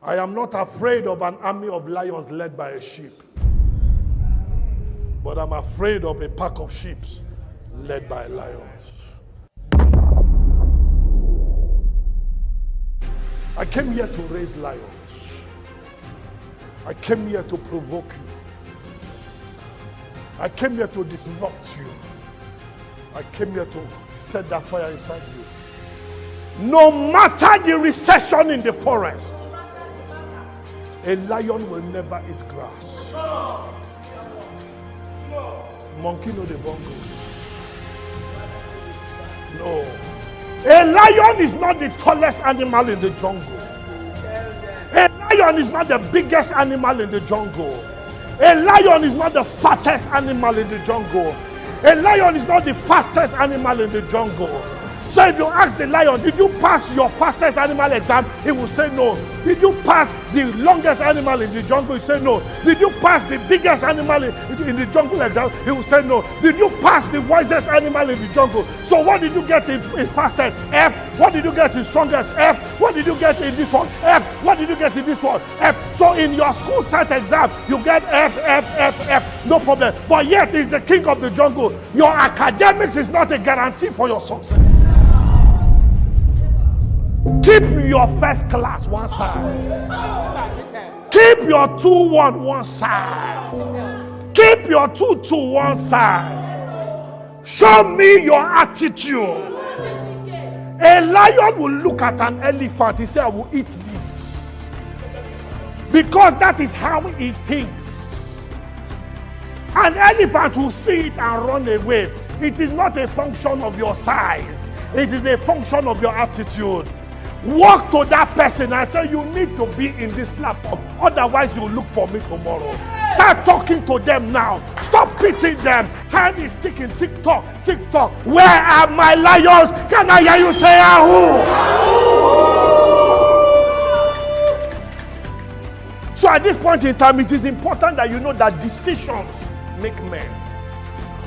I am not afraid of an army of lions led by a sheep. But I'm afraid of a pack of sheep led by lions. I came here to raise lions. I came here to provoke you. I came here to disrupt you. I came here to set that fire inside you. No matter the recession in the forest, a lion will never eat grass. Monkey know the bongo. No. A lion is not the tallest animal in the jungle. A lion is not the biggest animal in the jungle. A lion is not the fattest animal in the jungle. A lion is not the fastest animal in the jungle. So if you ask the lion, did you pass your fastest animal exam? He will say no. Did you pass the longest animal in the jungle? He will say no. Did you pass the biggest animal in the jungle exam? He will say no. Did you pass the wisest animal in the jungle? So what did you get in fastest? F. What did you get in strongest? F. What did you get in this one? F. What did you get in this one? F. So in your school set exam, you get F, F, F, F. No problem. But yet he's the king of the jungle. Your academics is not a guarantee for your success. Keep your first class one side. Keep your 2-1 one side. Keep your 2-2 one side. Show me your attitude. A lion will look at an elephant. He say, I will eat this. Because that is how he thinks. An elephant will see it and run away. It is not a function of your size. It is a function of your attitude. Walk to that person and say, you need to be in this platform. Otherwise, you'll look for me tomorrow. Start talking to them now. Stop pitying them. Time is ticking. TikTok. Where are my lions? Can I hear you say, Ahoo? So at this point in time, it is important that you know that decisions make men.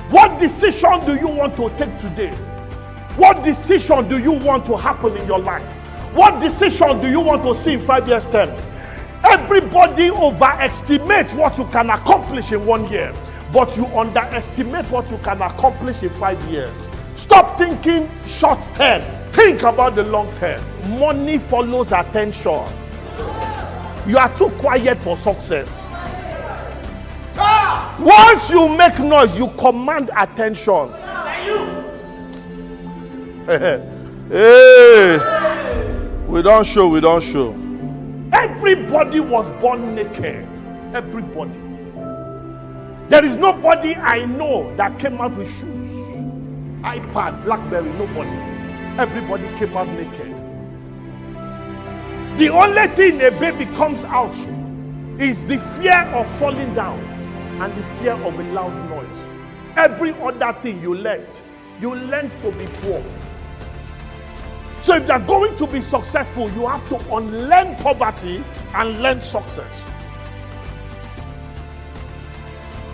What decision do you want to take today? What decision do you want to happen in your life? What decision do you want to see in 5 years' time? Everybody overestimates what you can accomplish in 1 year, but you underestimate what you can accomplish in 5 years. Stop thinking short term. Think about the long term. Money follows attention. You are too quiet for success. Once you make noise, you command attention. Hey. We don't show. Everybody was born naked. Everybody. There is nobody I know that came out with shoes, iPad, BlackBerry, nobody. Everybody came out naked. The only thing a baby comes out is the fear of falling down and the fear of a loud noise. Every other thing you learned to be poor. So if you're going to be successful, you have to unlearn poverty and learn success.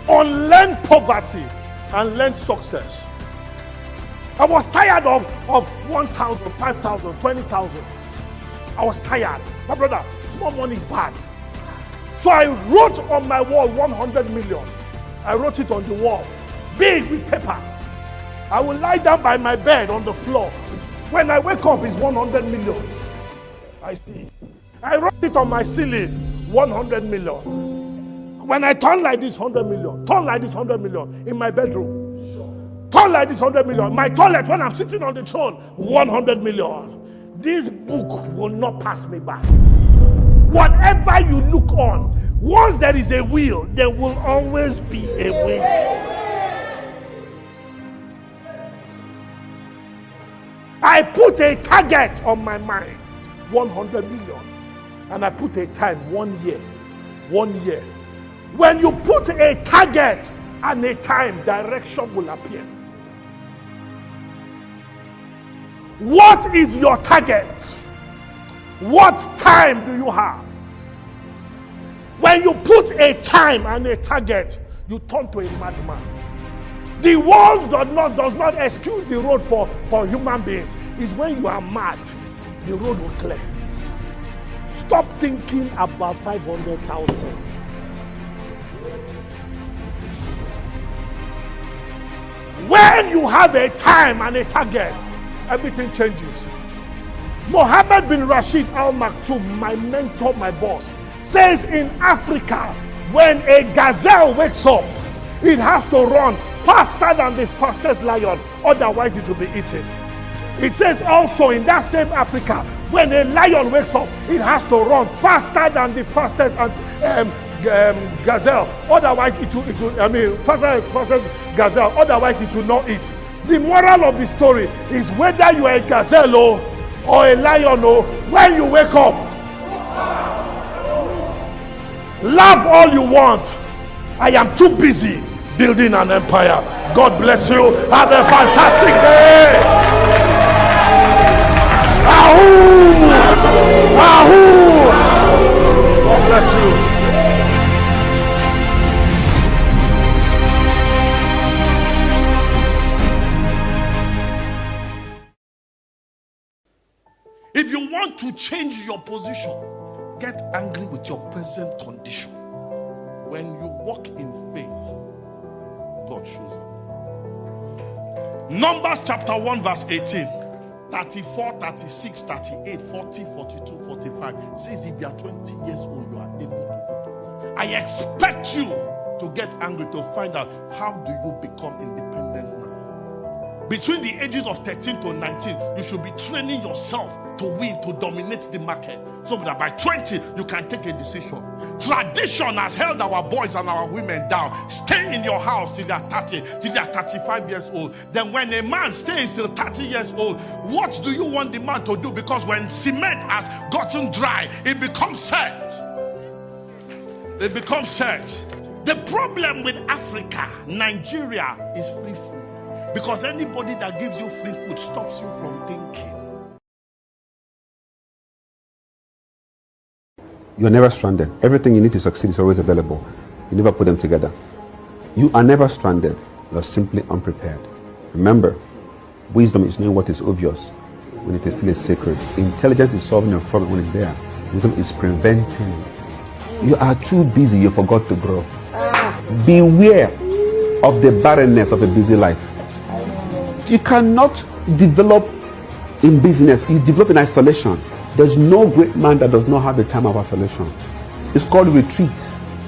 Unlearn poverty and learn success. I was tired of 1,000, 5,000, 20,000. I was tired. My brother, small money is bad. So I wrote on my wall 100 million. I wrote it on the wall, big with paper. I will lie down by my bed on the floor. When I wake up, it's 100 million. I see. I wrote it on my ceiling, 100 million. When I turn like this, 100 million. Turn like this, 100 million. In my bedroom. Turn like this, 100 million. My toilet, when I'm sitting on the throne, 100 million. This book will not pass me by. Whatever you look on, once there is a will, there will always be a way. I put a target on my mind, 100 million. And I put a time, 1 year. 1 year. When you put a target and a time, direction will appear. What is your target? What time do you have? When you put a time and a target, you turn to a madman. The world does not excuse the road for human beings. It's when you are mad, the road will clear. Stop Stop thinking about 500,000. When you have a time and a target, everything changes. Mohammed bin Rashid Al Maktoum, my mentor, my boss, says in Africa, when a gazelle wakes up, it has to run faster than the fastest lion, otherwise it will be eaten. It says also in that same Africa, when a lion wakes up, it has to run faster than the fastest gazelle, otherwise faster than fastest gazelle, otherwise it will not eat. The moral of the story is whether you are a gazelle or a lion, when you wake up, laugh all you want. I am too busy building an empire. God bless you. Have a fantastic day. Ahoo! Ahoo! God bless you. If you want to change your position, get angry with your present condition. When you walk in faith, God shows up. Numbers chapter 1 verse 18, 34, 36, 38, 40, 42, 45 says if you are 20 years old, you are able to do. I expect you to get angry to find out how do you become independent now. Between the ages of 13 to 19, you should be training yourself to win, to dominate the market, so that by 20 you can take a decision. Tradition has held our boys and our women down. Stay in your house till they are 30, till they are 35 years old. Then when a man stays till 30 years old, what do you want the man to do? Because when cement has gotten dry, it becomes set. It becomes set. The problem with Africa, Nigeria, is free food. Because anybody that gives you free food stops you from thinking. You're never stranded. Everything you need to succeed is always available. You never put them together. You are never stranded. You're simply unprepared. Remember, wisdom is knowing what is obvious when it is still sacred. Intelligence is solving your problem when it's there. Wisdom is preventing it. You are too busy. You forgot to grow. Beware of the barrenness of a busy life. You cannot develop in business. You develop in isolation. There's no great man that does not have a time of isolation. It's called retreat.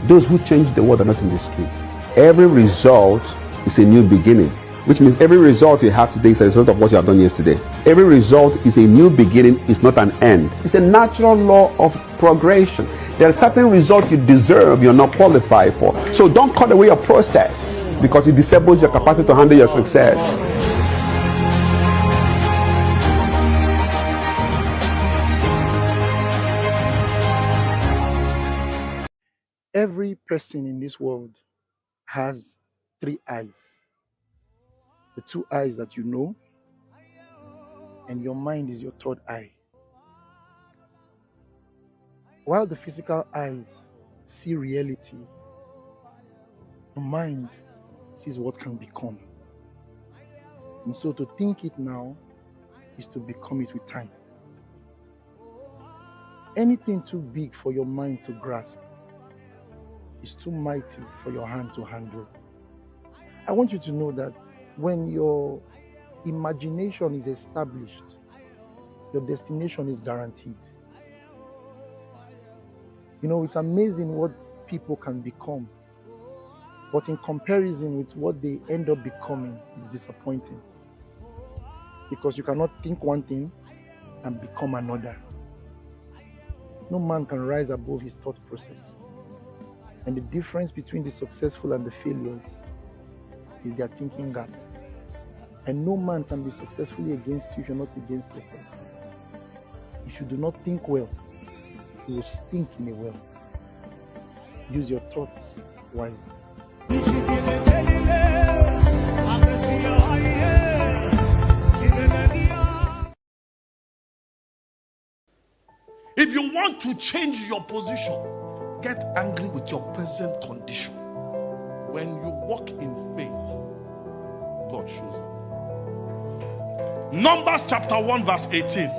Those who change the world are not in the street. Every result is a new beginning, which means every result you have today is a result of what you have done yesterday. Every result is a new beginning, it's not an end. It's a natural law of progression. There are certain results you deserve, you're not qualified for. So don't cut away your process because it disables your capacity to handle your success. Every person in this world has 3 eyes. The 2 eyes that you know, and your mind is your 3rd eye. While the physical eyes see reality, the mind sees what can become. And so to think it now is to become it with time. Anything too big for your mind to grasp is too mighty for your hand to handle. I want you to know that when your imagination is established, your destination is guaranteed. You know, it's amazing what people can become, but in comparison with what they end up becoming, it's disappointing. Because you cannot think one thing and become another. No man can rise above his thought process. And the difference between the successful and the failures is their thinking gap. And no man can be successfully against you if you're not against yourself. If you do not think well, you will stink in a well. Use your thoughts wisely. If you want to change your position, get angry with your present condition. When you walk in faith, God shows up. Numbers chapter 1 verse 18,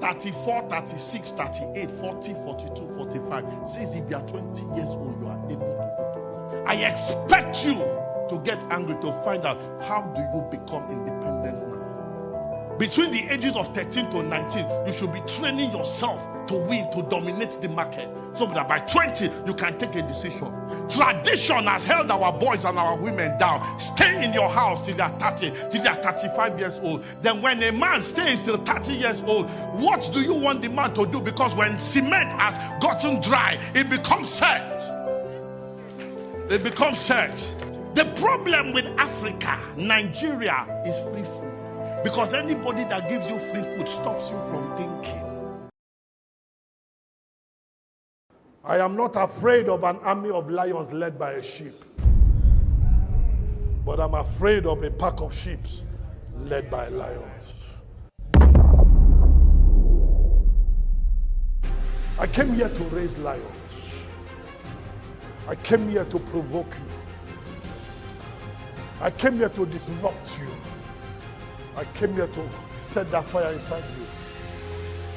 34, 36, 38, 40, 42, 45. Says if you are 20 years old, you are able to go. I expect you to get angry to find out how do you become independent now. Between the ages of 13 to 19, you should be training yourself to win, to dominate the market, so that by 20 you can take a decision. Tradition has held our boys and our women down. Stay in your house till they are 30, till they are 35 years old. Then when a man stays till 30 years old, what do you want the man to do? Because when cement has gotten dry, it becomes set. It becomes set. The problem with Africa, Nigeria, is free food. Because anybody that gives you free food stops you from thinking. I am not afraid of an army of lions led by a sheep. But I'm afraid of a pack of sheep led by lions. I came here to raise lions. I came here to provoke you. I came here to disrupt you. I came here to set that fire inside you.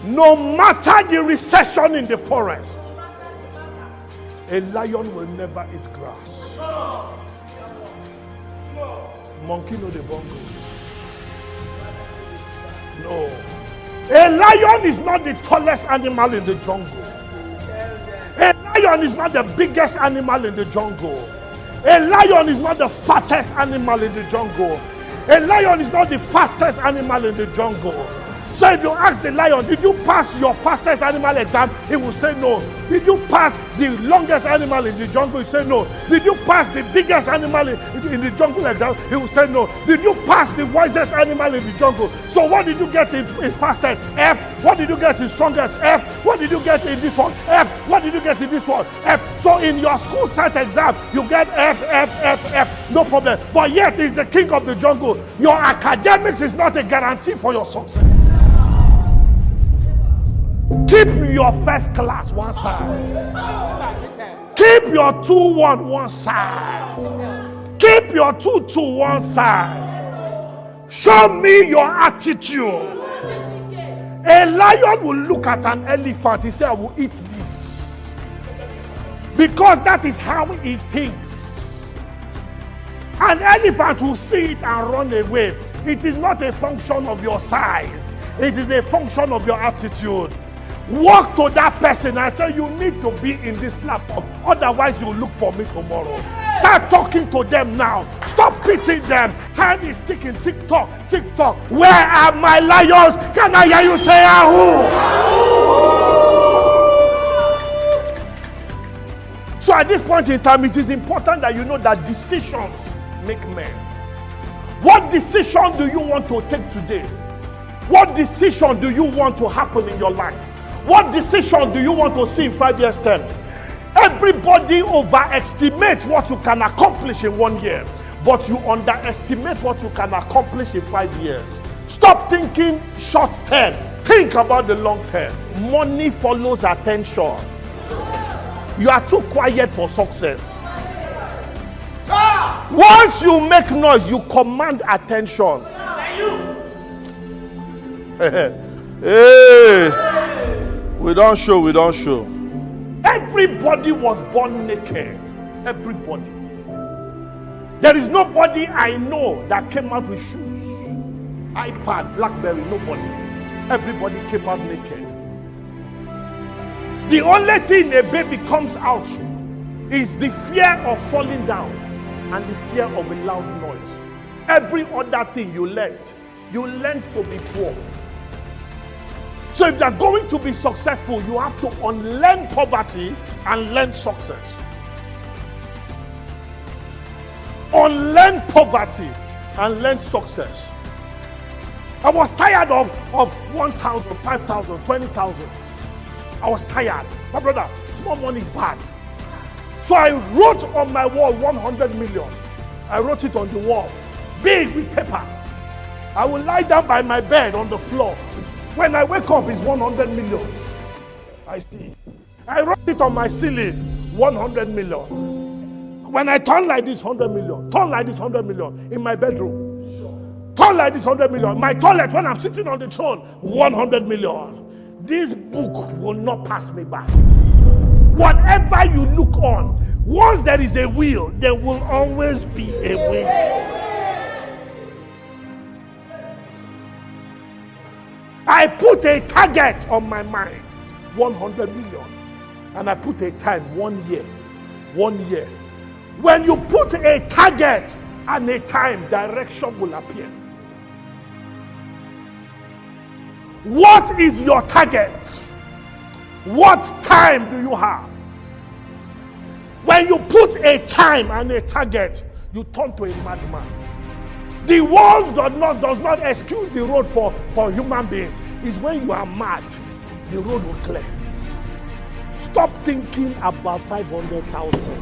No matter the recession in the forest, a lion will never eat grass. Monkey know the bongo. No. A lion is not the tallest animal in the jungle. A lion is not the biggest animal in the jungle. A lion is not the fattest animal in the jungle. A lion is not the fastest animal in the jungle. So if you ask the lion, did you pass your fastest animal exam? He will say no. Did you pass the longest animal in the jungle? He will say no. Did you pass the biggest animal in the jungle exam? He will say no. Did you pass the wisest animal in the jungle? So what did you get in fastest? F. What did you get in strongest? F. What did you get in this one? F. What did you get in this one? F. So in your school set exam, you get F, F, F, F. No problem. But yet he's the king of the jungle. Your academics is not a guarantee for your success. Keep your first class one side. Keep your 2-1 one side. Keep your 2-2 one side. Show me your attitude. A lion will look at an elephant. He say, I will eat this. Because that is how he thinks. An elephant will see it and run away. It is not a function of your size. It is a function of your attitude. Walk to that person and say, you need to be in this platform. Otherwise, you'll look for me tomorrow. Start talking to them now. Stop pitying them. Time is ticking. TikTok, TikTok. Where are my lions? Can I hear you say, Ahoo? So at this point in time, it is important that you know that decisions make men. What decision do you want to take today? What decision do you want to happen in your life? What decision do you want to see in 5 years' time? Everybody overestimates what you can accomplish in 1 year, but you underestimate what you can accomplish in 5 years. Stop thinking short term. Think about the long term. Money follows attention. You are too quiet for success. Once you make noise, you command attention. Hey. We don't show. Everybody was born naked. Everybody. There is nobody I know that came out with shoes, iPad, BlackBerry, nobody. Everybody came out naked. The only thing a baby comes out is the fear of falling down and the fear of a loud noise. Every other thing you learned to be poor. So if you are going to be successful, you have to unlearn poverty and learn success. Unlearn poverty and learn success. I was tired of 1,000, 5,000, 20,000. I was tired. My brother, small money is bad. So I wrote on my wall 100 million. I wrote it on the wall, big with paper. I will lie down by my bed on the floor. When I wake up, it's 100 million. I see. I wrote it on my ceiling, 100 million. When I turn like this, 100 million. Turn like this, 100 million. In my bedroom. Turn like this, 100 million. My toilet, when I'm sitting on the throne, 100 million. This book will not pass me by. Whatever you look on, once there is a will, there will always be a way. I put a target on my mind, 100 million. And I put a time, 1 year. 1 year. When you put a target and a time, direction will appear. What is your target? What time do you have? When you put a time and a target, you turn to a madman. The world does not excuse the road for human beings. It's when you are mad, the road will clear. Stop thinking about 500,000.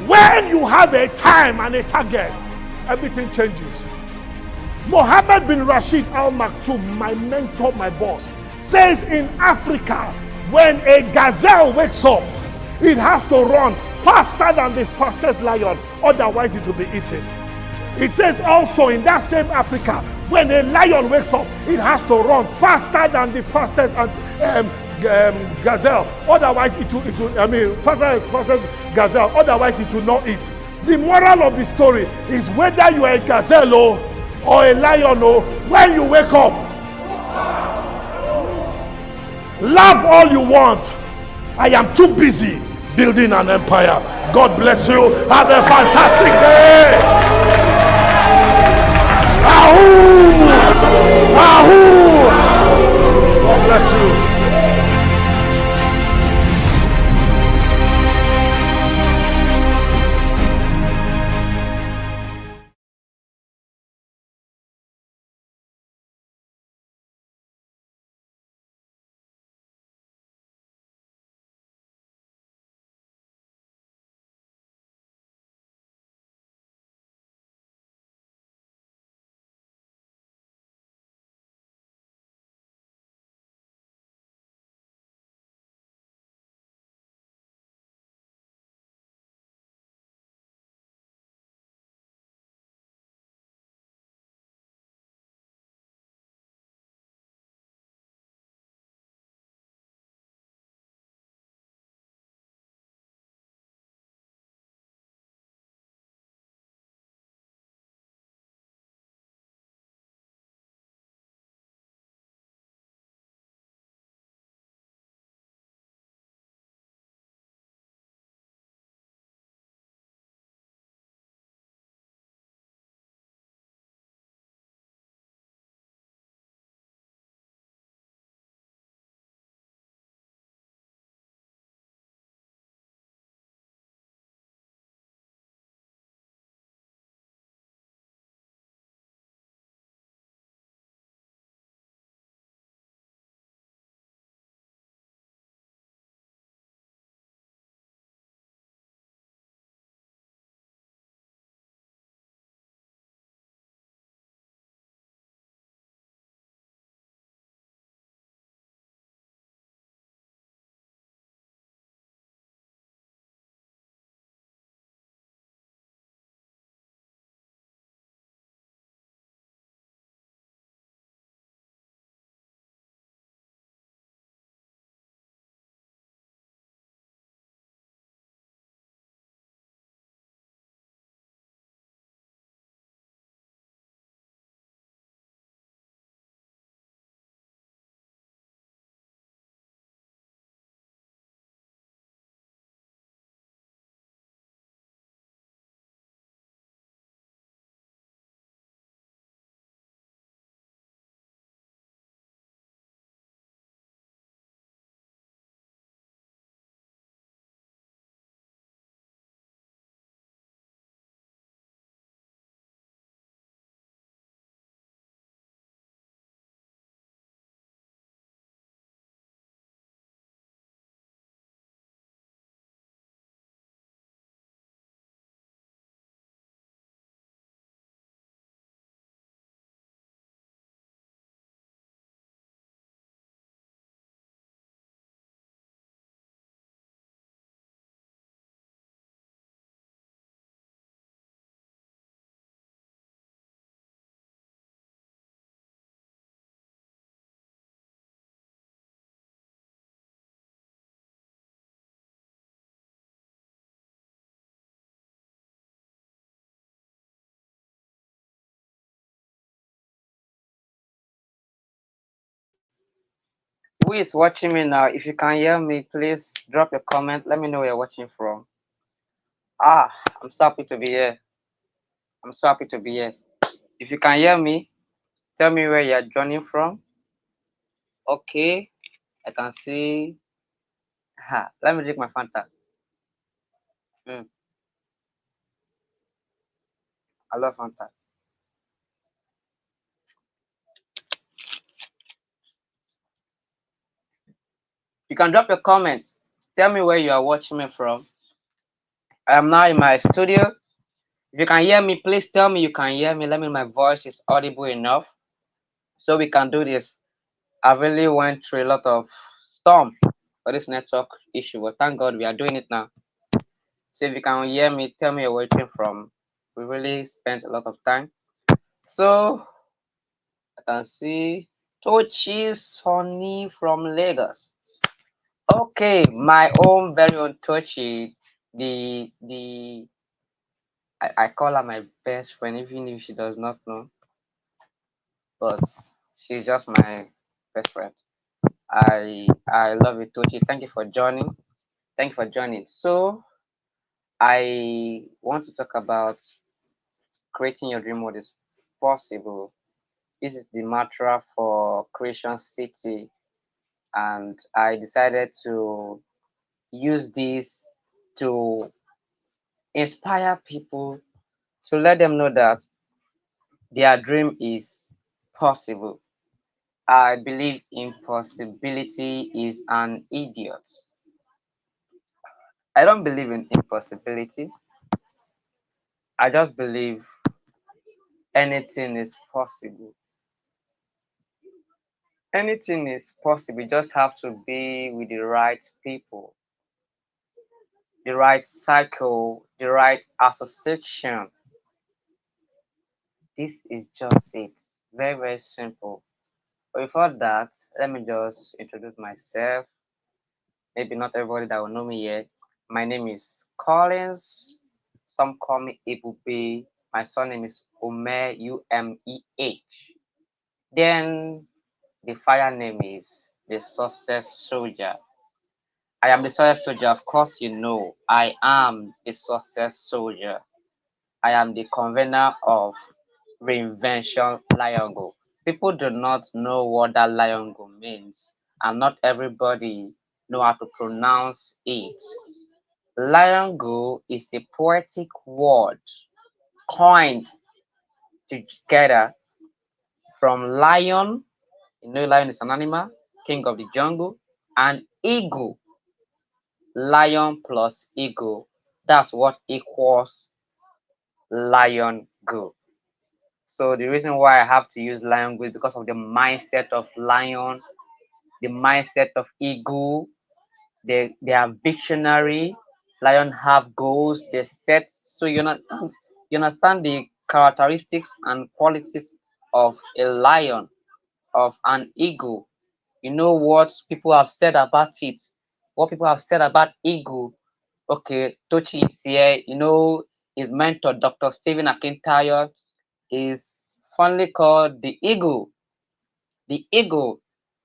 When you have a time and a target, everything changes. Mohammed bin Rashid Al Maktoum, my mentor, my boss, says in Africa, when a gazelle wakes up, it has to run faster than the fastest lion, otherwise it will be eaten. It says also in that same Africa, when a lion wakes up, it has to run faster than the fastest gazelle, otherwise fastest gazelle, otherwise it will not eat. The moral of the story is whether you are a gazelle or a lion, when you wake up, laugh all you want. I am too busy building an empire. God bless you. Have a fantastic day. Ahoo! Ahoo! God bless you. Who is watching me now? If you can hear me, please drop your comment. Let me know where you're watching from. Ah, I'm so happy to be here. I'm so happy to be here. If you can hear me, tell me where you're joining from. Okay, I can see. Ha, let me drink my Fanta. Mm, I love Fanta. You can drop your comments. Tell me where you are watching me from. I am now in my studio. If you can hear me, please tell me you can hear me. Let me know my voice is audible enough so we can do this. I really went through a lot of storm for this network issue, but thank God we are doing it now. So if you can hear me, tell me you're watching from. We really spent a lot of time. So I can see Tochi Sonny from Lagos. Okay, my own very own Tochi. I call her my best friend, even if she does not know, but she's just my best friend. I love you, Tochi. Thank you for joining. Thank you for joining. So I want to talk about creating your dream world is possible. This is the mantra for Creation City, and I decided to use this to inspire people to let them know that their dream is possible. I believe impossibility is an idiot. I don't believe in impossibility. I just believe anything is possible. Anything is possible. You just have to be with the right people, the right cycle, the right association. This is just it. Very, very simple. But before that, let me just introduce myself. Maybe not everybody that will know me yet. My name is Collins. Some call me Ebube. My surname is Umeh, Umeh. Then the fire name is the Success Soldier. I am the Success Soldier. Of course, you know I am the Success Soldier. I am the convener of Reinvention Liongo. People do not know what that Liongo means, and not everybody know how to pronounce it. Liongo is a poetic word coined together from lion. You know, lion is an animal, king of the jungle, and eagle. Lion plus eagle. That's what equals lion go. So the reason why I have to use lion go is because of the mindset of lion, the mindset of eagle. They are visionary. Lion have goals. They set. So you understand the characteristics and qualities of a lion, of an eagle. You know what people have said about it. What people have said about eagle. Okay, Tochi is here. You know his mentor, Dr. Stephen Akintayo, is fondly called the eagle. The eagle.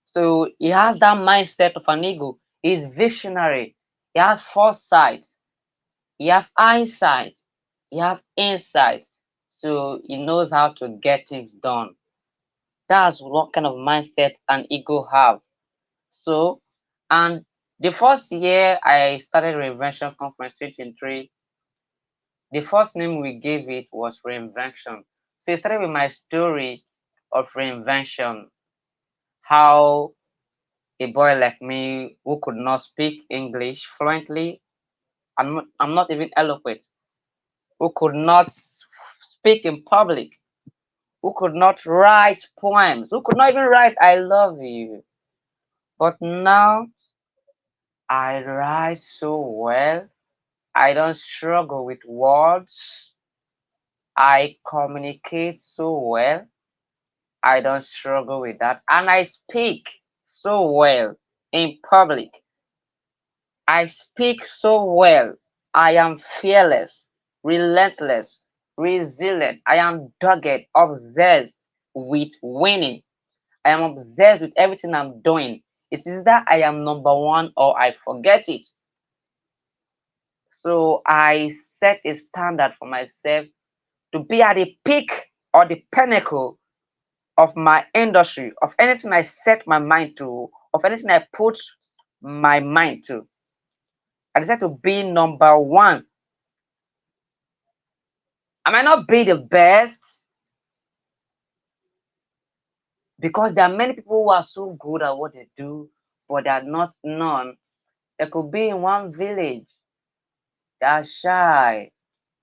So he has that mindset of an eagle. He's visionary. He has foresight. He has eyesight. He has insight. So he knows how to get things done. That's what kind of mindset an eagle have. So, and the first year I started Reinvention Conference 2023, the first name we gave it was Reinvention. So it started with my story of reinvention, how a boy like me who could not speak English fluently, I'm not even eloquent, who could not speak in public, who could not write poems, who could not even write I love you. But now I write so well. I don't struggle with words. I communicate so well. I don't struggle with that. And I speak so well in public. I speak so well. I am fearless, relentless, resilient. I am dogged, obsessed with winning. I am obsessed with everything I'm doing. It is that I am number one or I forget it. So I set a standard for myself to be at the peak or the pinnacle of my industry, of anything I set my mind to, of anything I put my mind to. I decided to be number one. I might not be the best because there are many people who are so good at what they do, but they are not known. They could be in one village, they are shy.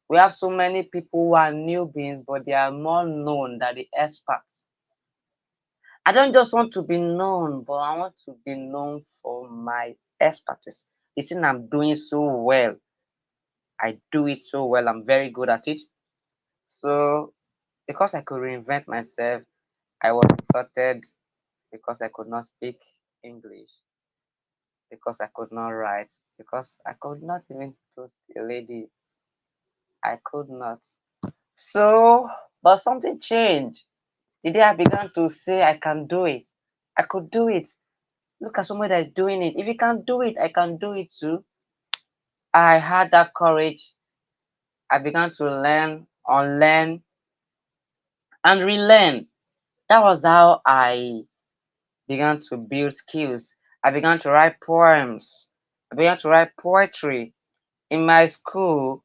We have so many people who are newbies, but they are more known than the experts. I don't just want to be known, but I want to be known for my expertise. The thing I'm doing so well, I do it so well. I'm very good at it. So, because I could reinvent myself, I was insulted because I could not speak English, because I could not write, because I could not even toast a lady. I could not. So, but something changed. The day I began to say I can do it, I could do it. Look at somebody that is doing it. If you can do it, I can do it too. I had that courage. I began to learn, unlearn, and relearn. That was how I began to build skills. I began to write poems. I began to write poetry. In my school,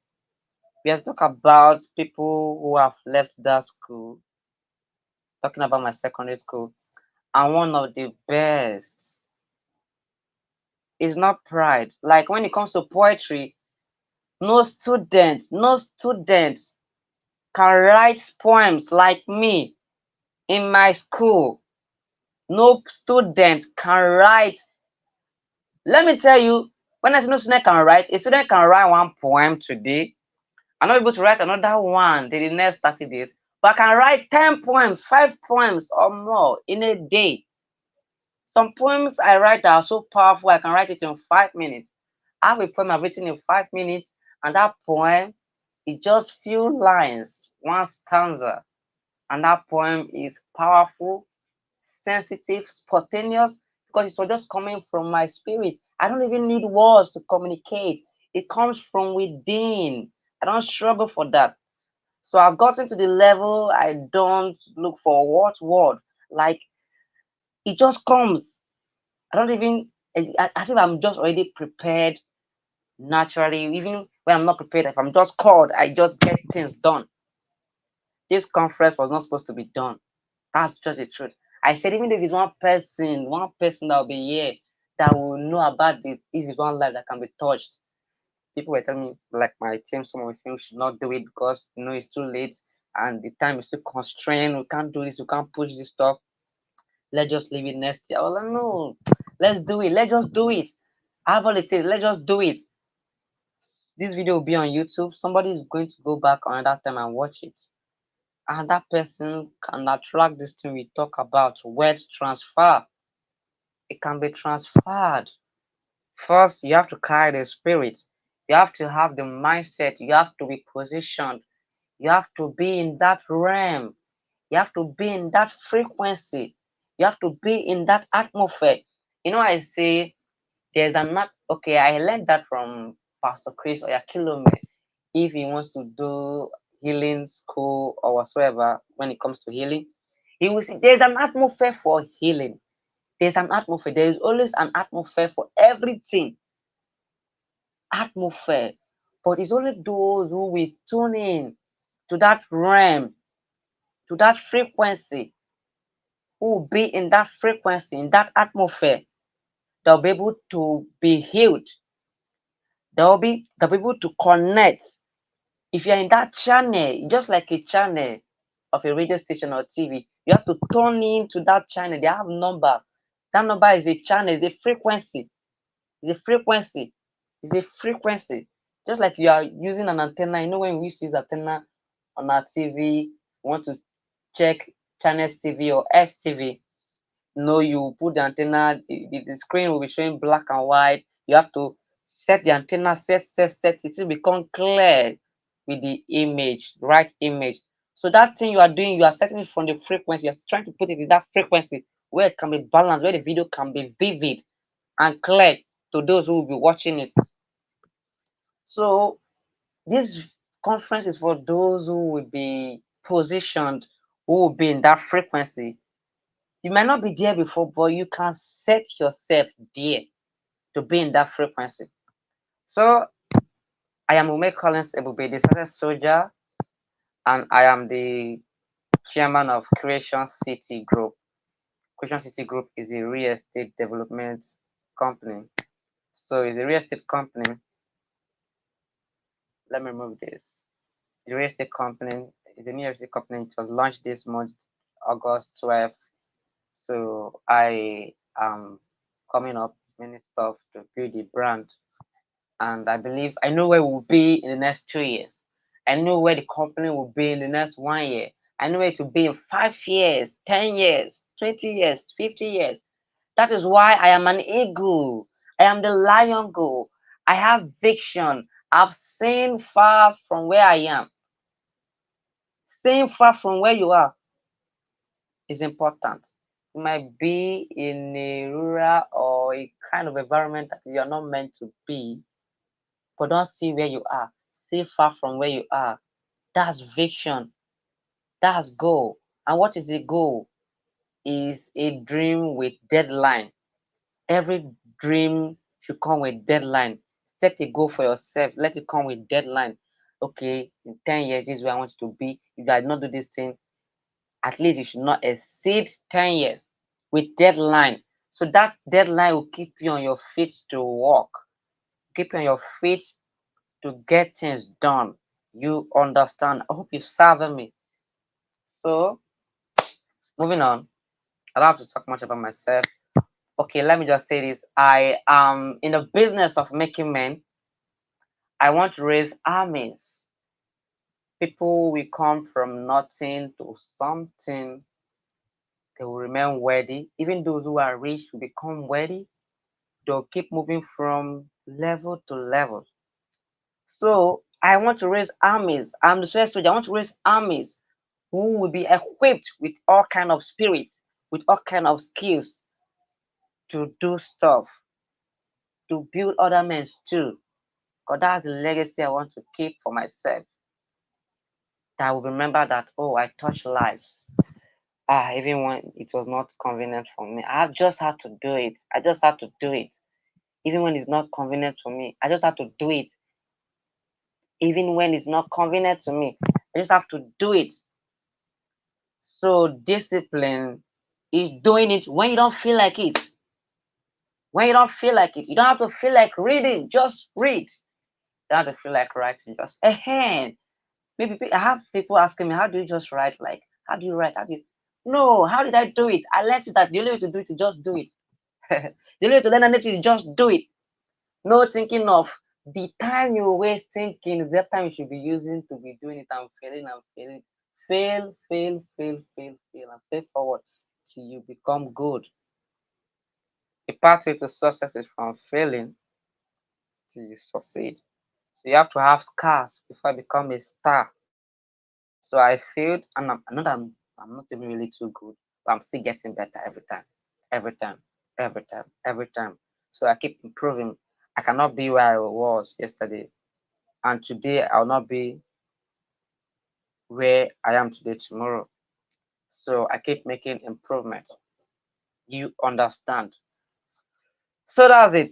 we have talked about people who have left that school, talking about my secondary school. And one of the best is not pride. Like when it comes to poetry, no student can write poems like me in my school. No student can write. Let me tell you, when I say no student can write, a student can write one poem today. I'm not able to write another one in the next 30 days, but I can write 10 poems, 5 poems or more in a day. Some poems I write are so powerful, I can write it in 5 minutes. I have a poem I've written in 5 minutes, and that poem is just few lines, one stanza. And that poem is powerful, sensitive, spontaneous, because it was just coming from my spirit. I don't even need words to communicate. It comes from within. I don't struggle for that. So I've gotten to the level I don't look for what word. Like it just comes. I don't even as if I'm just already prepared naturally. Even when I'm not prepared, if I'm just called, I just get things done. This conference was not supposed to be done. That's just the truth. I said, even if it's one person that will be here that will know about this, if it's one life that can be touched. People were telling me, like my team, someone was saying we should not do it because it's too late and the time is too constrained. We can't do this, we can't push this stuff. Let's just leave it next year. I was like, no, let's do it. Let's just do it. I have all it takes. Let's just do it. This video will be on YouTube. Somebody is going to go back another time and watch it. And that person can attract this thing we talk about, wealth transfer. It can be transferred. First, you have to carry the spirit. You have to have the mindset. You have to be positioned. You have to be in that realm. You have to be in that frequency. You have to be in that atmosphere. I say there's an okay, I learned that from Pastor Chris Oyakilome. If he wants to do healing school or whatsoever when it comes to healing, he will say there's an atmosphere for healing. There's an atmosphere. There is always an atmosphere for everything. Atmosphere. But it's only those who will tune in to that realm, to that frequency, who will be in that frequency, in that atmosphere, they'll be able to be healed. They'll be able to connect. If you're in that channel, just like a channel of a radio station or TV, you have to turn into that channel. They have number. That number is a channel, is a frequency. It's a frequency. It's a frequency. Just like you are using an antenna. When we used to use antenna on our TV, want to check channels TV or STV. You put the antenna, the screen will be showing black and white. You have to set the antenna, set it will become clear with the image, right image. So that thing you are doing, you are setting it from the frequency, you're trying to put it in that frequency where it can be balanced, where the video can be vivid and clear to those who will be watching it. So this conference is for those who will be positioned, who will be in that frequency. You might not be there before, but you can set yourself there to be in that frequency. So I am Umeh Collins Ebube, the success soldier, and I am the chairman of Creation City Group. Creation City Group is a real estate development company. So it's a real estate company. Let me remove this. The real estate company is a new real estate company. It was launched this month, August 12th. So I am coming up many stuff to build the brand. And I believe I know where we'll be in the next 2 years. I know where the company will be in the next 1 year. I know where it will be in 5 years, 10 years, 20 years, 50 years. That is why I am an eagle. I am the lion goal. I have vision. I've seen far from where I am. Seeing far from where you are is important. You might be in a rural or a kind of environment that you're not meant to be, but don't see where you are. See far from where you are. That's vision. That's goal. And what is a goal? Is a dream with deadline. Every dream should come with deadline. Set a goal for yourself. Let it come with deadline. Okay, in 10 years, this is where I want you to be. If I did not do this thing, at least you should not exceed 10 years with deadline. So that deadline will keep you on your feet to walk, keep you on your feet to get things done. You understand? I hope you're serving me. So, moving on, I don't have to talk much about myself. Okay, let me just say this. I am in the business of making men. I want to raise armies. People will come from nothing to something. They will remain worthy. Even those who are rich will become worthy. They'll keep moving from level to level. So I want to raise armies. I'm the first soldier. I want to raise armies who will be equipped with all kind of spirits, with all kind of skills to do stuff, to build other men too. Because that's the legacy I want to keep for myself. That I will remember that, oh, I touched lives. Even when it was not convenient for me. I just had to do it. I just had to do it. Even when it's not convenient for me. I just have to do it. Even when it's not convenient to me. I just have to do it. So discipline is doing it when you don't feel like it. When you don't feel like it, you don't have to feel like reading. Just read. You don't have to feel like writing. Just maybe I have people asking me, how do you just write? Like, how do you write? How do you? No, how did I do it? I learned that the only way to do it is just do it. The only way to learn anything is just do it. No thinking of the time you waste thinking is that time you should be using to be doing it and failing and failing. Fail, fail, fail, fail, fail, and fail forward till you become good. The pathway to success is from failing till you succeed. So you have to have scars before I become a star. So I failed, and I know that I'm not even really too good, but I'm still getting better every time, every time, every time, every time. So I keep improving. I cannot be where I was yesterday, and today I'll not be where I am today tomorrow. So I keep making improvement. You understand? So that's it.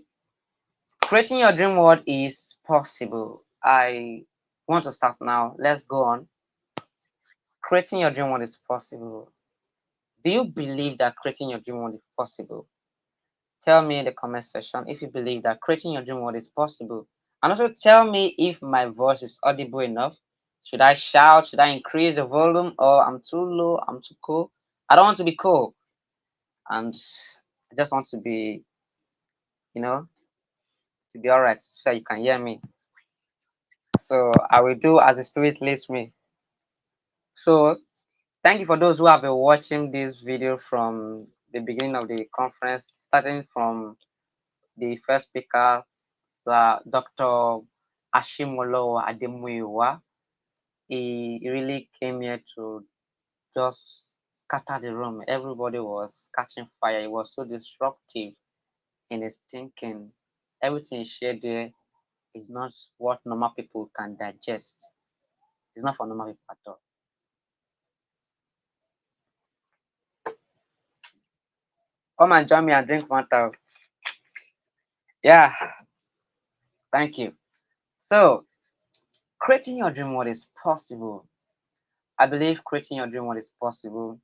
Creating your dream world is possible. I want to start now. Let's go on. Creating your dream world is possible. Do you believe that creating your dream world is possible? Tell me in the comment section if you believe that creating your dream world is possible. And also tell me if my voice is audible enough. Should I shout? Should I increase the volume? Or I'm too low? I'm too cool? I don't want to be cool. And I just want to be, to be alright so you can hear me. So I will do as the spirit leads me. So thank you for those who have been watching this video from the beginning of the conference, starting from the first speaker, Sir Dr. Ashimolo Ademuyiwa. He really came here to just scattered the room. Everybody was catching fire. It was so disruptive in his thinking. Everything he shared there is not what normal people can digest. It's not for normal people at all. Come and join me and drink Fanta. Yeah, thank you. So, creating your dream world is possible. I believe creating your dream world is possible.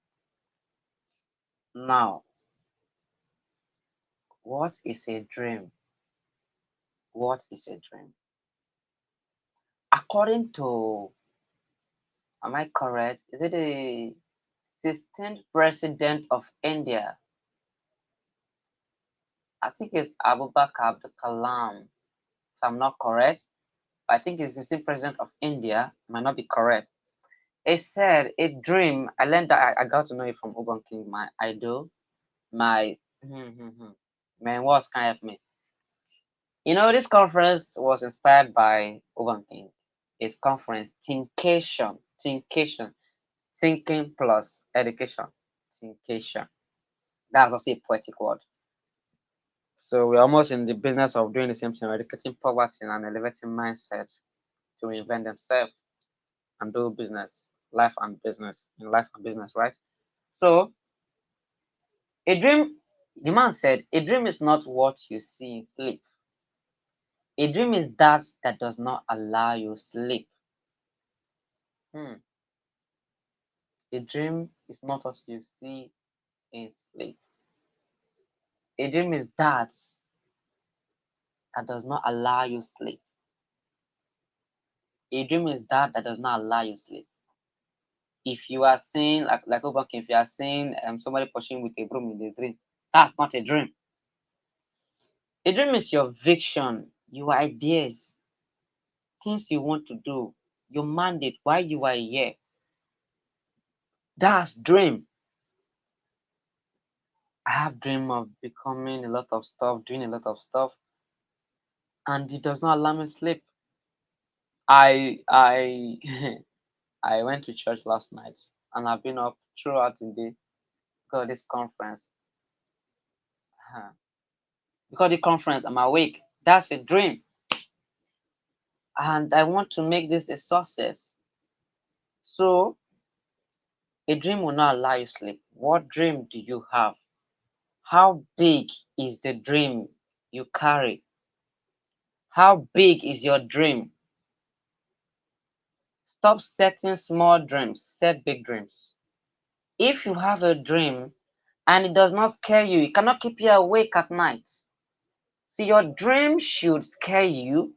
Now, what is a dream? What is a dream? According to, am I correct? Is it the 16th president of India? I think it's Abubakar Abdul Kalam, if I'm not correct. I think he's the 16th president of India. Might not be correct. He said a dream. I learned that I got to know it from Ubon King, my idol, my man was kind of me. You know, this conference was inspired by Ubon King. His conference, Thinkation, thinking plus education, Thinkation. That's also a poetic word. So we're almost in the business of doing the same thing, eradicating poverty and elevating mindset to reinvent themselves and do business, life and business, in life and business, right? So a dream, the man said, a dream is not what you see in sleep. A dream is that does not allow you sleep. A dream is not what you see in sleep. A dream is that does not allow you sleep. A dream is that does not allow you sleep. If you are seeing, like if you are seeing somebody pushing with a broom in the dream, that's not a dream. A dream is your vision, your ideas, things you want to do, your mandate, why you are here. That's dream. I have dream of becoming a lot of stuff, doing a lot of stuff, and it does not allow me sleep. I I went to church last night, and I've been up throughout the day because of this conference. Because of the conference, I'm awake. That's a dream, and I want to make this a success. So a dream will not allow you sleep. What dream do you have? How big is the dream you carry? How big is your dream? Stop setting small dreams, set big dreams. If you have a dream and it does not scare you, it cannot keep you awake at night. See, your dream should scare you.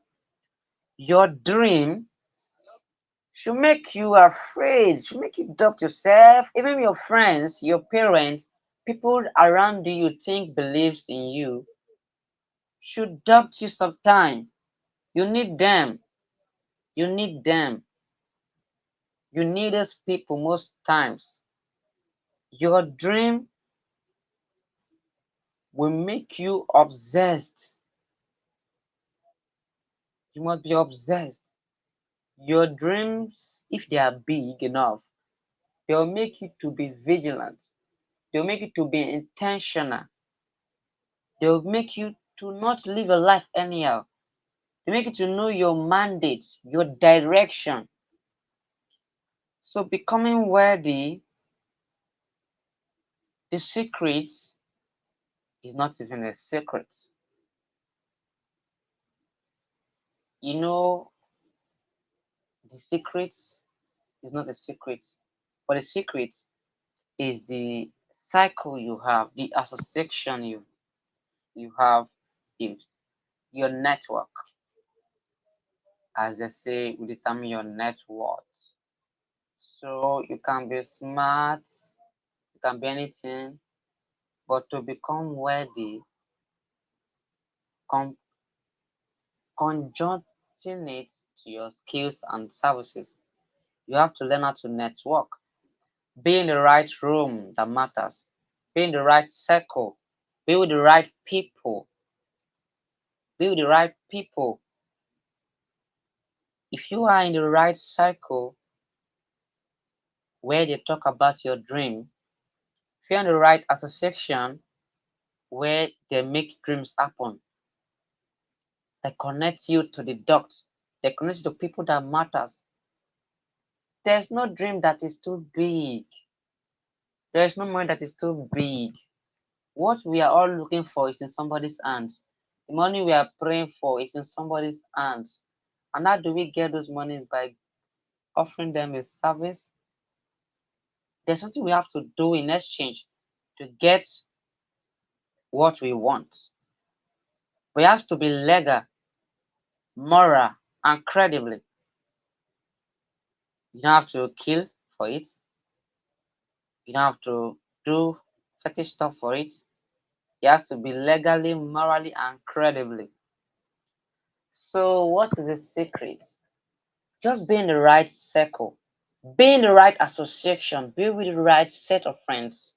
Your dream should make you afraid, should make you doubt yourself. Even your friends, your parents, people around you think believes in you should doubt you sometime. You need them. You need them. You need those people most times. Your dream will make you obsessed. You must be obsessed. Your dreams, if they are big enough, they'll make you to be vigilant. They'll make you to be intentional. They'll make you to not live a life anyhow. They make you to know your mandate, your direction. So becoming worthy, the secret is not even a secret. You know, the secret is not a secret, but the secret is the cycle you have, the association you have built, your network. As they say, will determine your net worth. So you can be smart, you can be anything, but to become worthy, con- conjuncting it to your skills and services, you have to learn how to network. Be in the right room that matters. Be in the right circle. Be with the right people. Be with the right people. If you are in the right circle where they talk about your dream, If you're in the right association where they make dreams happen, they connect you to the dots, they connect you to people that matters. There's no dream that is too big. There's no money that is too big. What we are all looking for is in somebody's hands. The money we are praying for is in somebody's hands. And how do we get those monies? By offering them a service. There's something we have to do in exchange to get what we want. We have to be legal, moral, and credibly. You don't have to kill for it. You don't have to do fetish stuff for it. You have to be legally, morally, and credibly. So what is the secret? Just be in the right circle, be in the right association, be with the right set of friends.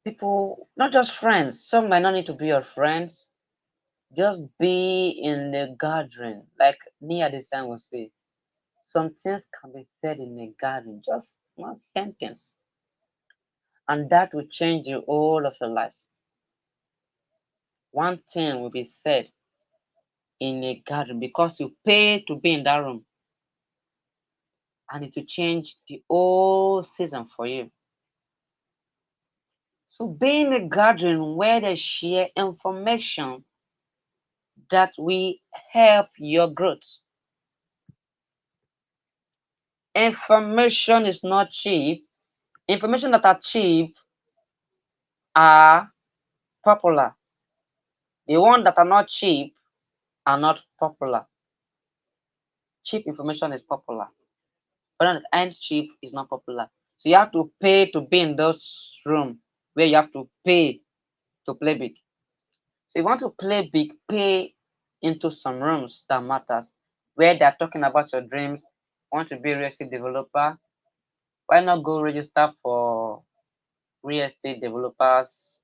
People, not just friends, some might not need to be your friends. Just be in the gathering. Like Nia Design will say, some things can be said in a gathering, just one sentence. And that will change the whole of your life. One thing will be said in a gathering because you pay to be in that room. And it will change the whole season for you. So be in a gathering where they share information that will help your growth. Information is not cheap. Information that are cheap are popular. The ones that are not cheap are not popular. Cheap information is popular, but that ain't cheap is not popular. So you have to pay to be in those rooms where you have to pay to play big. So you want to play big, pay into some rooms that matters, where they're talking about your dreams. Want to be a real estate developer? Why not go register for real estate developers,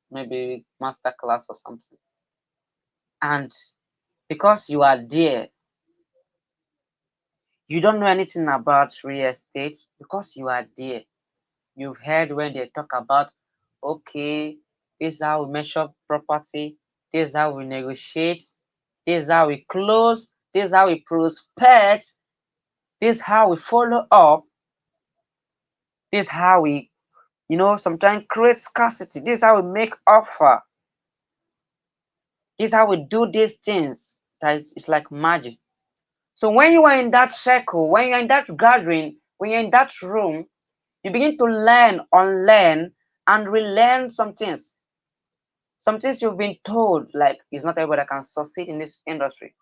maybe master class or something? And because you are there, you don't know anything about real estate. Because you are there, you've heard when they talk about, okay, this is how we measure property, this is how we negotiate, this is how we close, this is how we prospect, this is how we follow up, this is how we, sometimes create scarcity, this is how we make offer, this is how we do these things. That is, it's like magic. So when you are in that circle, when you're in that gathering, when you're in that room, you begin to learn, unlearn, and relearn some things. Some things you've been told, like, it's not everybody that can succeed in this industry.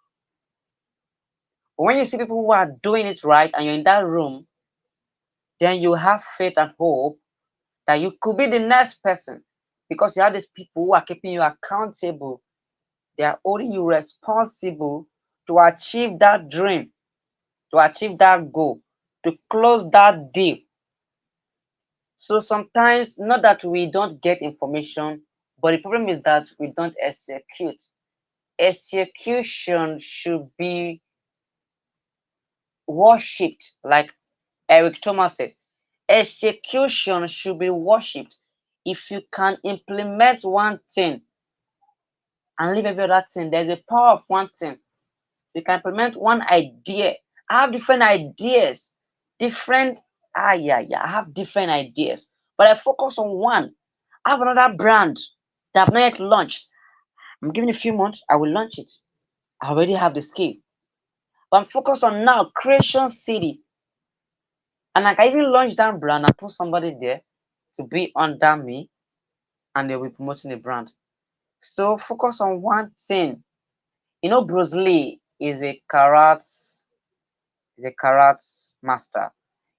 But when you see people who are doing it right and you're in that room, then you have faith and hope that you could be the next person, because you have these people who are keeping you accountable. They are holding you responsible to achieve that dream, to achieve that goal, to close that deal. So sometimes, not that we don't get information, but the problem is that we don't execute. Execution should be worshipped, like Eric Thomas said. Execution should be worshipped. If you can implement one thing and leave every other thing, there's a power of one thing. You can implement one idea. I have different ideas, I have different ideas, but I focus on one. I have another brand that I've not yet launched. I'm giving it a few months, I will launch it. I already have the skill. But I'm focused on now Creation City. And I can even launch that brand and put somebody there to be under me, and they'll be promoting the brand. So focus on one thing. Bruce Lee is a karate master.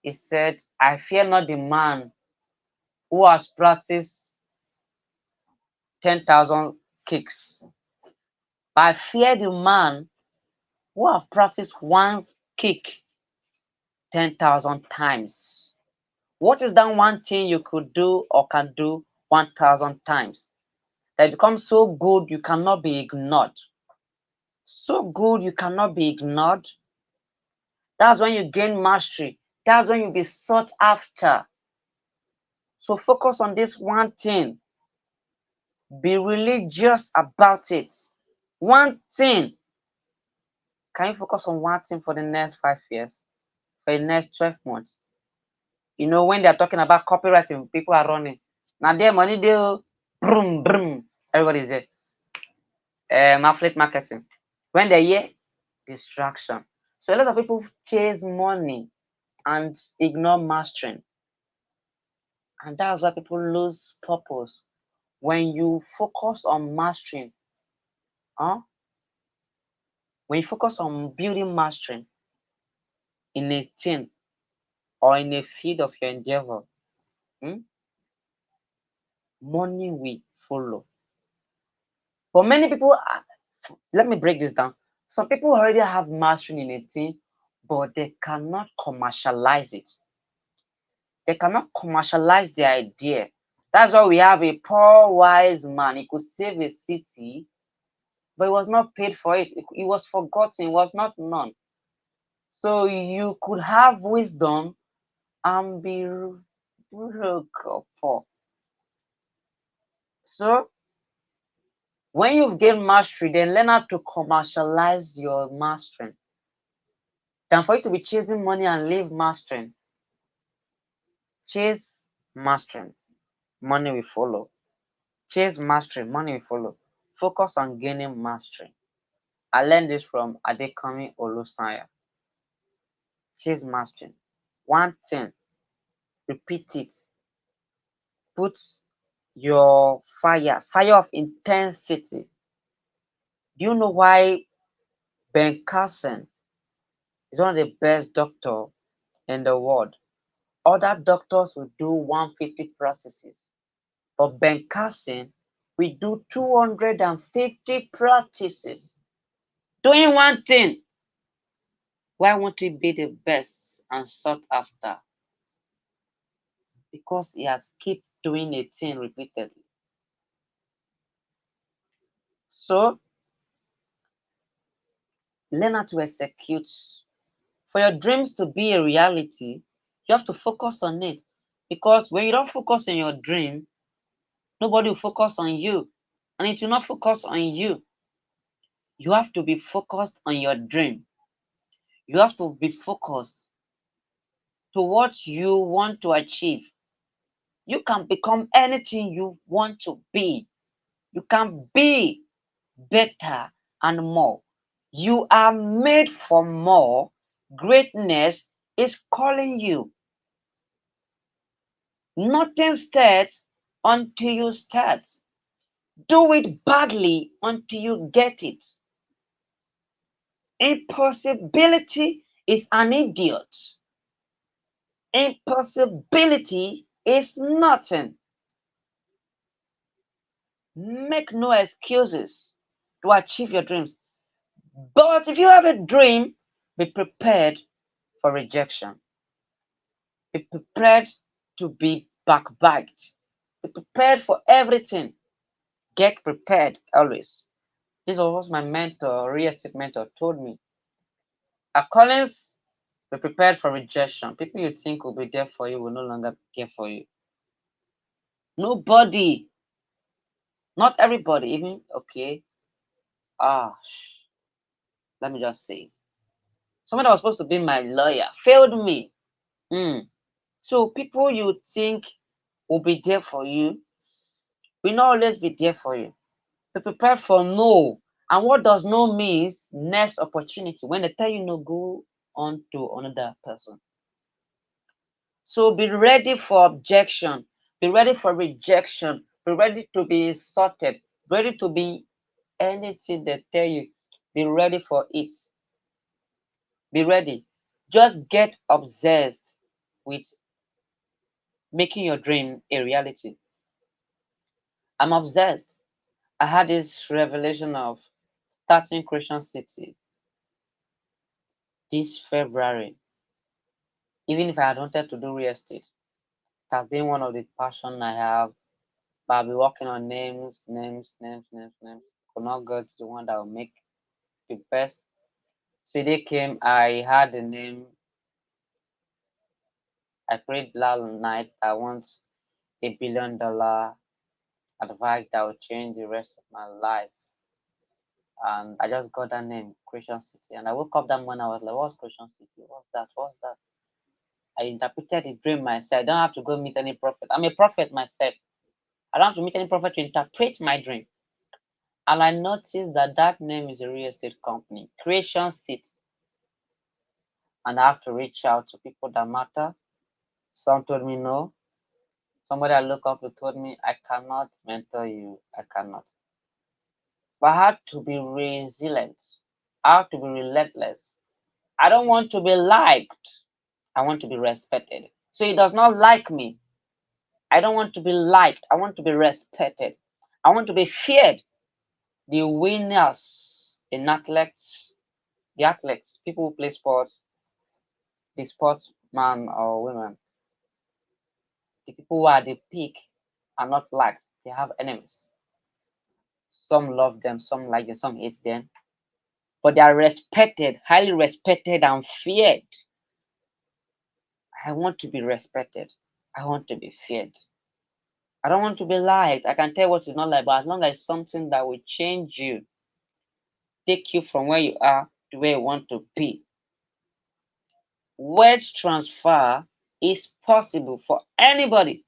He said, I fear not the man who has practiced 10,000 kicks, but I fear the man who have practiced one kick 10,000 times. What is that one thing you could do or can do 1,000 times? That becomes so good you cannot be ignored. So good you cannot be ignored. That's when you gain mastery. That's when you'll be sought after. So focus on this one thing. Be religious about it. One thing. Can you focus on one thing for the next 5 years? For the next 12 months? You know, when they're talking about copywriting, people are running. Now their money, they boom, boom. Everybody's there. Affiliate marketing. When they hear distraction. So a lot of people chase money and ignore mastering. And that's why people lose purpose. When you focus on mastering, huh? When you focus on building mastering in a thing or in a field of your endeavor, hmm, money will follow. But many people, let me break this down. Some people already have mastery in a thing, but they cannot commercialize it. They cannot commercialize their idea. That's why we have a poor, wise man. He could save a city, but he was not paid for it. It was forgotten. It was not known. So you could have wisdom and be broke or poor. So when you've gained mastery, then learn how to commercialize your mastering. Than for you to be chasing money and leave mastering. Chase mastering, money will follow. Chase mastery, money will follow. Focus on gaining mastery. I learned this from Adekami Olusanya. Chase mastery. One thing, repeat it. Put your fire of intensity. Do you know why Ben Carson is one of the best doctors in the world? Other doctors will do 150 practices. But Ben Carson, we do 250 practices. Doing one thing. Why won't he be the best and sought after? Because he has kept doing a thing repeatedly. So, learn how to execute. For your dreams to be a reality, you have to focus on it. Because when you don't focus on your dream, nobody will focus on you. And it will not focus on you. You have to be focused on your dream. You have to be focused to what you want to achieve. You can become anything you want to be. You can be better and more. You are made for more. Greatness is calling you. Nothing starts until you start. Do it badly until you get it. Impossibility is an idiot. Impossibility is nothing. Make no excuses to achieve your dreams. But if you have a dream, be prepared for rejection. Be prepared to be backbite. Be prepared for everything. Get prepared always. This was my mentor, real estate mentor, told me. At Collins, be prepared for rejection. People you think will be there for you will no longer be there for you. Nobody, not everybody, even okay. Let me just say it. Someone that was supposed to be my lawyer failed me. So people you think will be there for you will not always be there for you. Be prepared for no. And what does no means? Next opportunity. When they tell you no, go on to another person. So be ready for objection. Be ready for rejection. Be ready to be insulted. Ready to be anything they tell you. Be ready for it. Be ready. Just get obsessed with making your dream a reality. I'm obsessed. I had this revelation of starting Christian City this February. Even if I had wanted to do real estate, it has been one of the passion I have. But I'll be working on names. Could not get the one that will make the best. So they came, I had the name. I prayed last night. I want $1 billion advice that will change the rest of my life. And I just got that name, Creation City. And I woke up that morning, I was like, what's Creation City? What's that? What's that? I interpreted the dream myself. I don't have to go meet any prophet. I'm a prophet myself. I don't have to meet any prophet to interpret my dream. And I noticed that that name is a real estate company, Creation City. And I have to reach out to people that matter. Some told me no. Somebody I look up to told me, I cannot mentor you. I cannot. But I had to be resilient. I have to be relentless. I don't want to be liked. I want to be respected. So he does not like me. I don't want to be liked. I want to be respected. I want to be feared. The winners in the athletes, people who play sports, the sportsman or women, the people who are at the peak are not liked. They have enemies. Some love them, some like them, some hate them. But they are respected, highly respected and feared. I want to be respected. I want to be feared. I don't want to be liked. I can tell what is not like, but as long as it's something that will change you, take you from where you are to where you want to be. Wealth transfer is possible for anybody.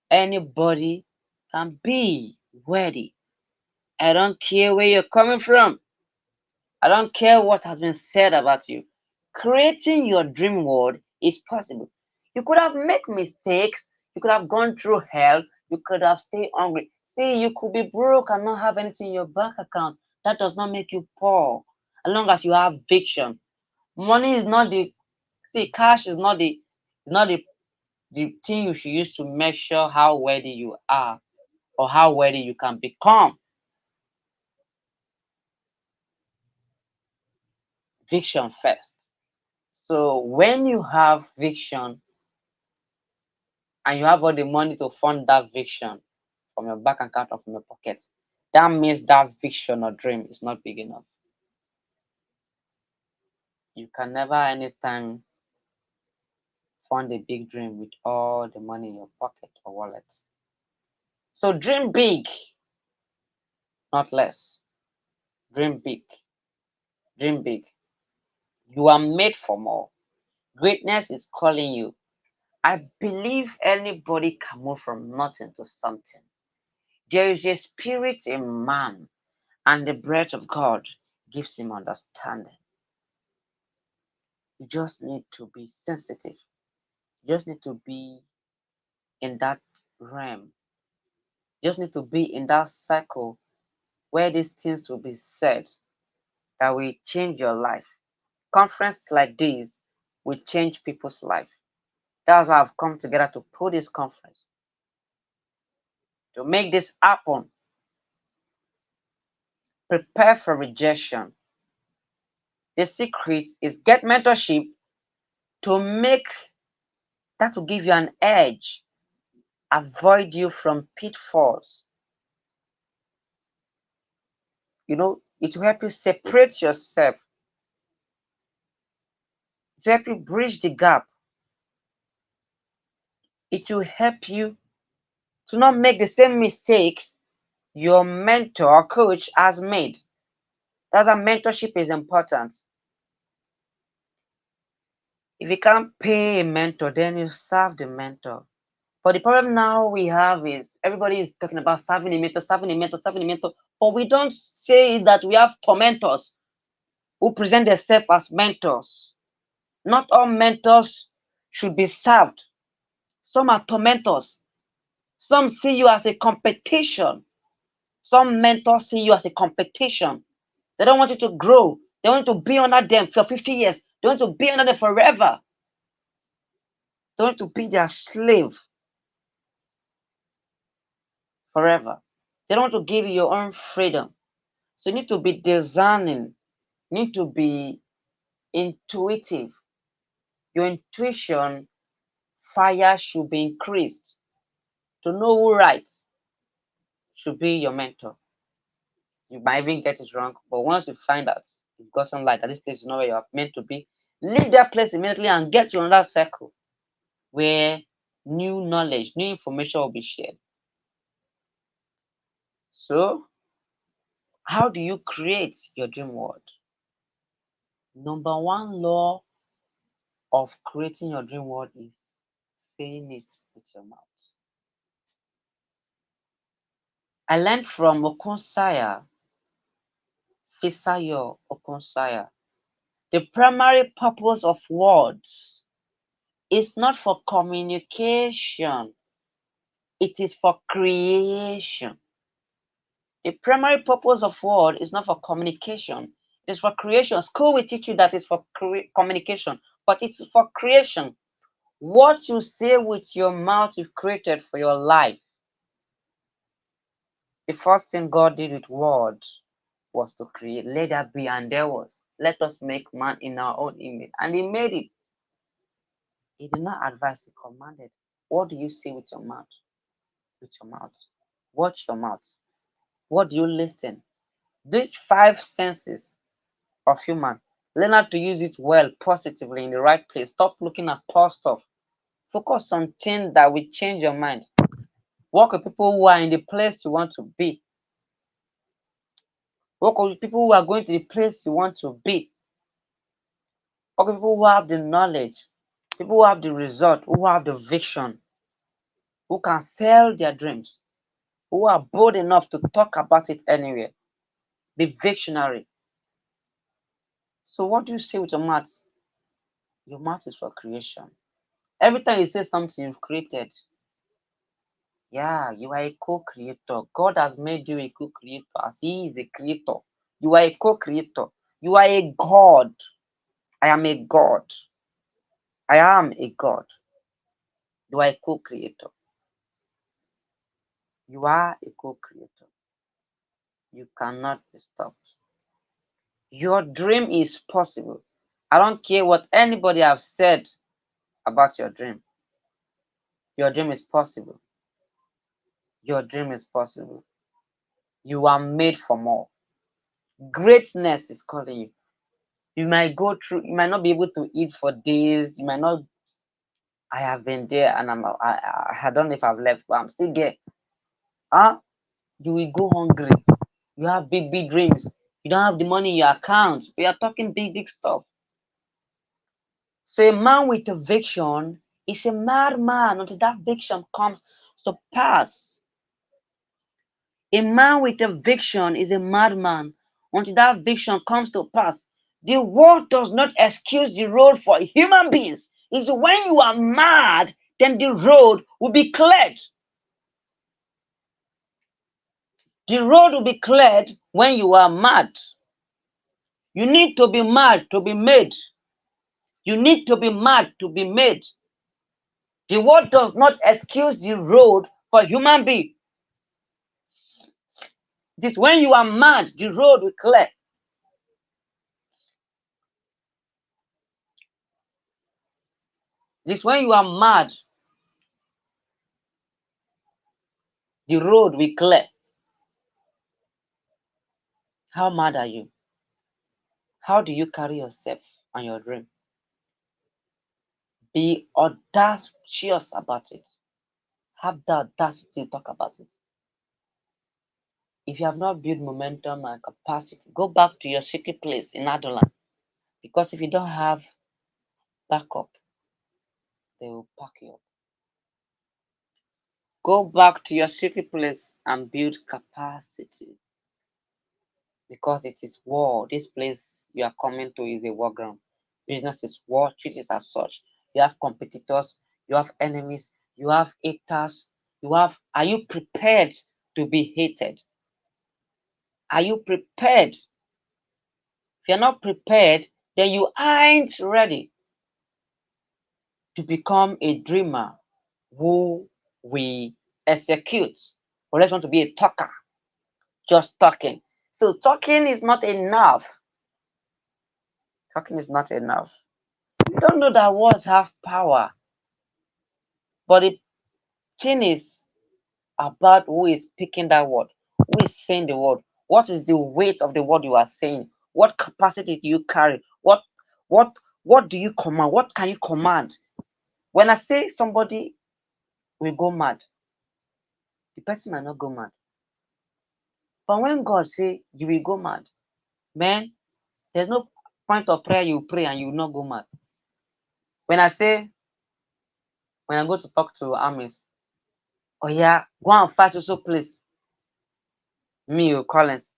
Anybody can be worthy. I don't care where you're coming from. I don't care what has been said about you. Creating your dream world is possible. You could have made mistakes. You could have gone through hell. You could have stayed hungry. See, you could be broke and not have anything in your bank account. That does not make you poor. As long as you have vision. Money is not the cash is not the thing you should use to measure how wealthy you are or how wealthy you can become. Vision first. So when you have vision and you have all the money to fund that vision from your bank account or from your pocket, that means that vision or dream is not big enough. You can never anytime fund a big dream with all the money in your pocket or wallet. So dream big, not less. Dream big. Dream big. You are made for more. Greatness is calling you. I believe anybody can move from nothing to something. There is a spirit in man, and the breath of God gives him understanding. You just need to be sensitive. You just need to be in that realm. You just need to be in that cycle where these things will be said that will change your life. Conferences like this will change people's life. That's why I've come together to put this conference, to make this happen. Prepare for rejection. The secret is get mentorship to make that will give you an edge, avoid you from pitfalls. It will help you separate yourself. It will help you bridge the gap. It will help you to not make the same mistakes your mentor or coach has made. That's why mentorship is important. If you can't pay a mentor, then you serve the mentor. But the problem now we have is everybody is talking about serving a mentor, serving a mentor, serving a mentor. But we don't say that we have tormentors who present themselves as mentors. Not all mentors should be served. Some are tormentors. Some see you as a competition. Some mentors see you as a competition. They don't want you to grow. They want you to be under them for 50 years. They want you to be under them forever. They want you to be their slave forever. They don't want to give you your own freedom. So you need to be discerning. You need to be intuitive. Your intuition fire should be increased. To know who writes should be your mentor. You might even get it wrong, but once you find out you've gotten light that this place is not where you are meant to be, leave that place immediately and get to another circle where new knowledge, new information will be shared. So, how do you create your dream world? Number one law of creating your dream world is saying it with your mouth. I learned from Okunsaya, Fisayo Okunsaya. The primary purpose of words is not for communication, it is for creation. The primary purpose of word is not for communication, it is for creation. School will teach you that it's for communication, but it's for creation. What you say with your mouth you've created for your life. The first thing God did with words was to create. Let there be, and there was. Let us make man in our own image. And he made it. He did not advise, he commanded. What do you say with your mouth? With your mouth. Watch your mouth. What do you listen? These five senses of human, learn how to use it well, positively, in the right place. Stop looking at poor stuff. Focus on things that will change your mind. Work with people who are in the place you want to be. Work with people who are going to the place you want to be. Work with people who have the knowledge, people who have the result, who have the vision, who can sell their dreams, who are bold enough to talk about it anywhere. Be visionary. So what do you say with your mouth? Your mouth is for creation. Every time you say something you've created, yeah, you are a co-creator. God has made you a co-creator as He is a creator. You are a co-creator. You are a God. I am a God. I am a God. You are a co-creator. You are a co-creator. You cannot be stopped. Your dream is possible. I don't care what anybody have said about your dream. Your dream is possible. Your dream is possible. You are made for more. Greatness is calling you. You might go through, you might not be able to eat for days. You might not. I have been there and I don't know if I've left, but I'm still there. Huh? You will go hungry. You have big, big dreams. You don't have the money in your account. We are talking big, big stuff. So a man with a vision is a madman until that vision comes to pass. A man with a vision is a madman until that vision comes to pass. The world does not excuse the road for human beings. It's when you are mad, then the road will be cleared. The road will be cleared when you are mad. You need to be mad to be made. You need to be mad to be made. The world does not excuse the road for human being. It is when you are mad, the road will clear. It is when you are mad, the road will clear. How mad are you? How do you carry yourself and your dream? Be audacious about it. Have the audacity to talk about it. If you have not built momentum and capacity, go back to your secret place in Adolan. Because if you don't have backup, they will pack you up. Go back to your secret place and build capacity. Because it is war. This place you are coming to is a war ground. Business is war, treat it as such. You have competitors, you have enemies, you have haters, are you prepared to be hated? Are you prepared? If you're not prepared, then you aren't ready to become a dreamer who will execute. Or let's want to be a talker, just talking. So talking is not enough. Talking is not enough. You don't know that words have power. But the thing is about who is speaking that word, who is saying the word. What is the weight of the word you are saying? What capacity do you carry? What do you command? What can you command? When I say somebody will go mad. The person might not go mad. But when God say you will go mad, man, there's no point of prayer you pray and you will not go mad. When I go to talk to armies, oh yeah, go and fight also place. Me or Collins.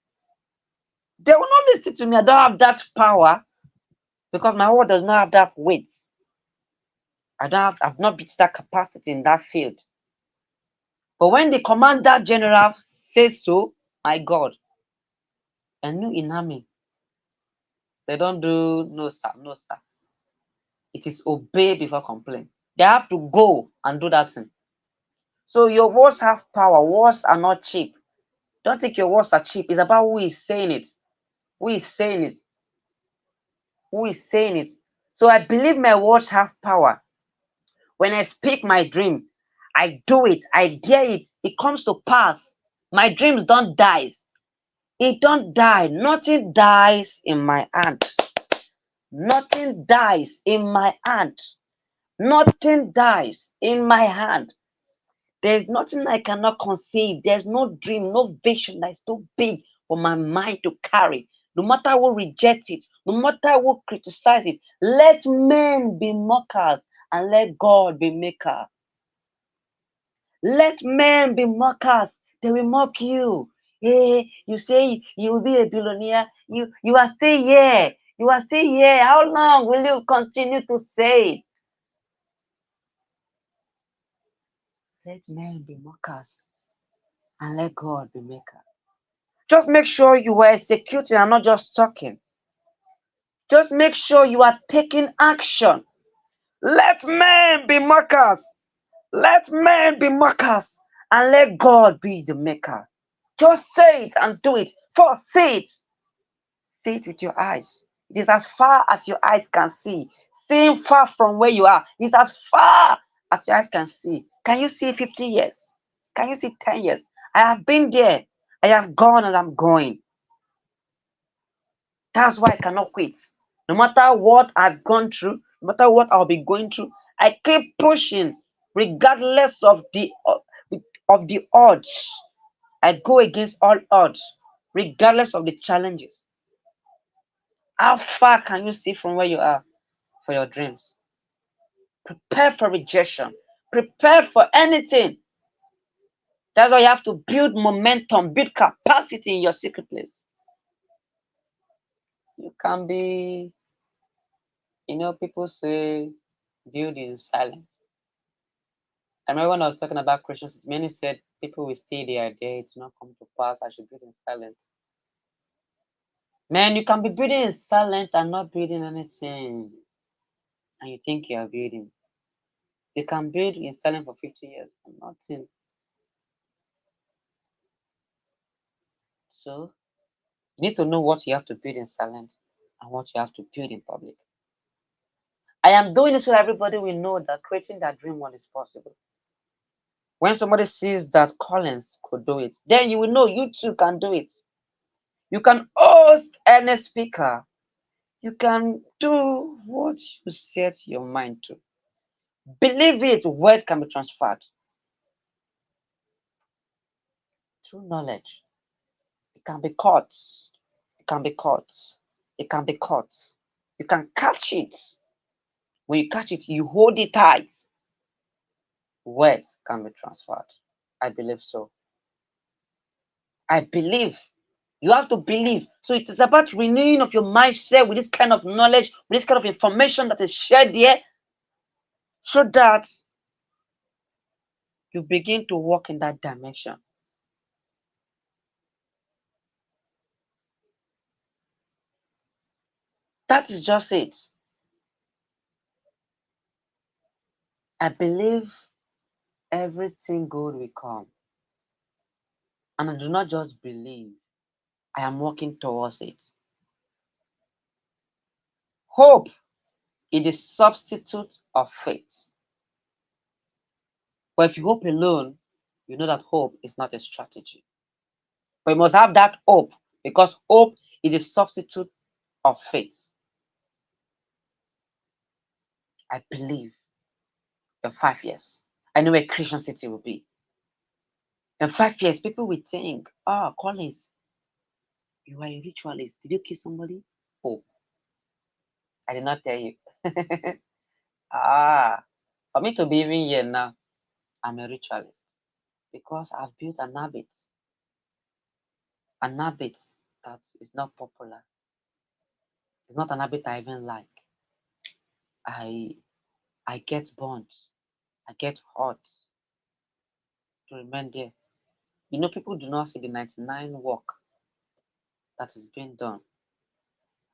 They will not listen to me. I don't have that power because my word does not have that weight. I've not built that capacity in that field. But when the commander general says so, my God, and no in army, they don't do no sir, no sir. It is obey before complain. They have to go and do that thing. So your words have power. Words are not cheap. Don't think your words are cheap. It's about who is saying it. Who is saying it? Who is saying it? So I believe my words have power. When I speak my dream, I do it. I dare it. It comes to pass. My dreams don't die. It don't die. Nothing dies in my hand. Nothing dies in my hand. Nothing dies in my hand. There's nothing I cannot conceive. There's no dream, no vision that is too big for my mind to carry. No matter who rejects it, no matter who criticize it, let men be mockers and let God be maker. Let men be mockers. They will mock you. Hey, you say you will be a billionaire. You are still here. You are still here. How long will you continue to say it? Let men be mockers and let God be maker. Just make sure you are executing and not just talking. Just make sure you are taking action. Let men be mockers. Let men be mockers and let God be the maker. Just say it and do it. First, say it. See it with your eyes. It is as far as your eyes can see. Seeing far from where you are is as far as your eyes can see. Can you see 50 years? Can you see 10 years? I have been there. I have gone and I'm going. That's why I cannot quit. No matter what I've gone through, no matter what I'll be going through, I keep pushing regardless of the odds. I go against all odds, regardless of the challenges. How far can you see from where you are for your dreams? Prepare for rejection. Prepare for anything. That's why you have to build momentum, build capacity in your secret place. You can be, people say build in silence. I remember when I was talking about Christians, many said people will stay there, it will not come to pass. I should build in silence. Man, you can be building in silence and not building anything. And you think you are building. You can build in silence for 50 years and nothing. So you need to know what you have to build in silence and what you have to build in public. I am doing this so everybody will know that creating that dream one is possible. When somebody sees that Collins could do it, then you will know you too can do it. You can host any speaker. You can do what you set your mind to. Believe it, word can be transferred. Through knowledge. It can be caught. It can be caught. It can be caught. You can catch it. When you catch it, you hold it tight. Words can be transferred. I believe so. I believe. You have to believe. So it is about renewing of your mindset with this kind of knowledge, with this kind of information that is shared here, so that you begin to walk in that dimension. That is just it. I believe everything good will come. And I do not just believe, I am working towards it. Hope is the substitute of faith. But if you hope alone, you know that hope is not a strategy. But you must have that hope, because hope is a substitute of faith. I believe in 5 years. I know where Christian City will be. In 5 years, people will think, ah, Collins, you are a ritualist. Did you kill somebody? Oh, I did not tell you. Ah, for me to be even here now, I'm a ritualist because I've built an habit that is not popular. It's not an habit I even like. I I get burnt. I get hot to remain there. You know, people do not see the 99 work that is being done.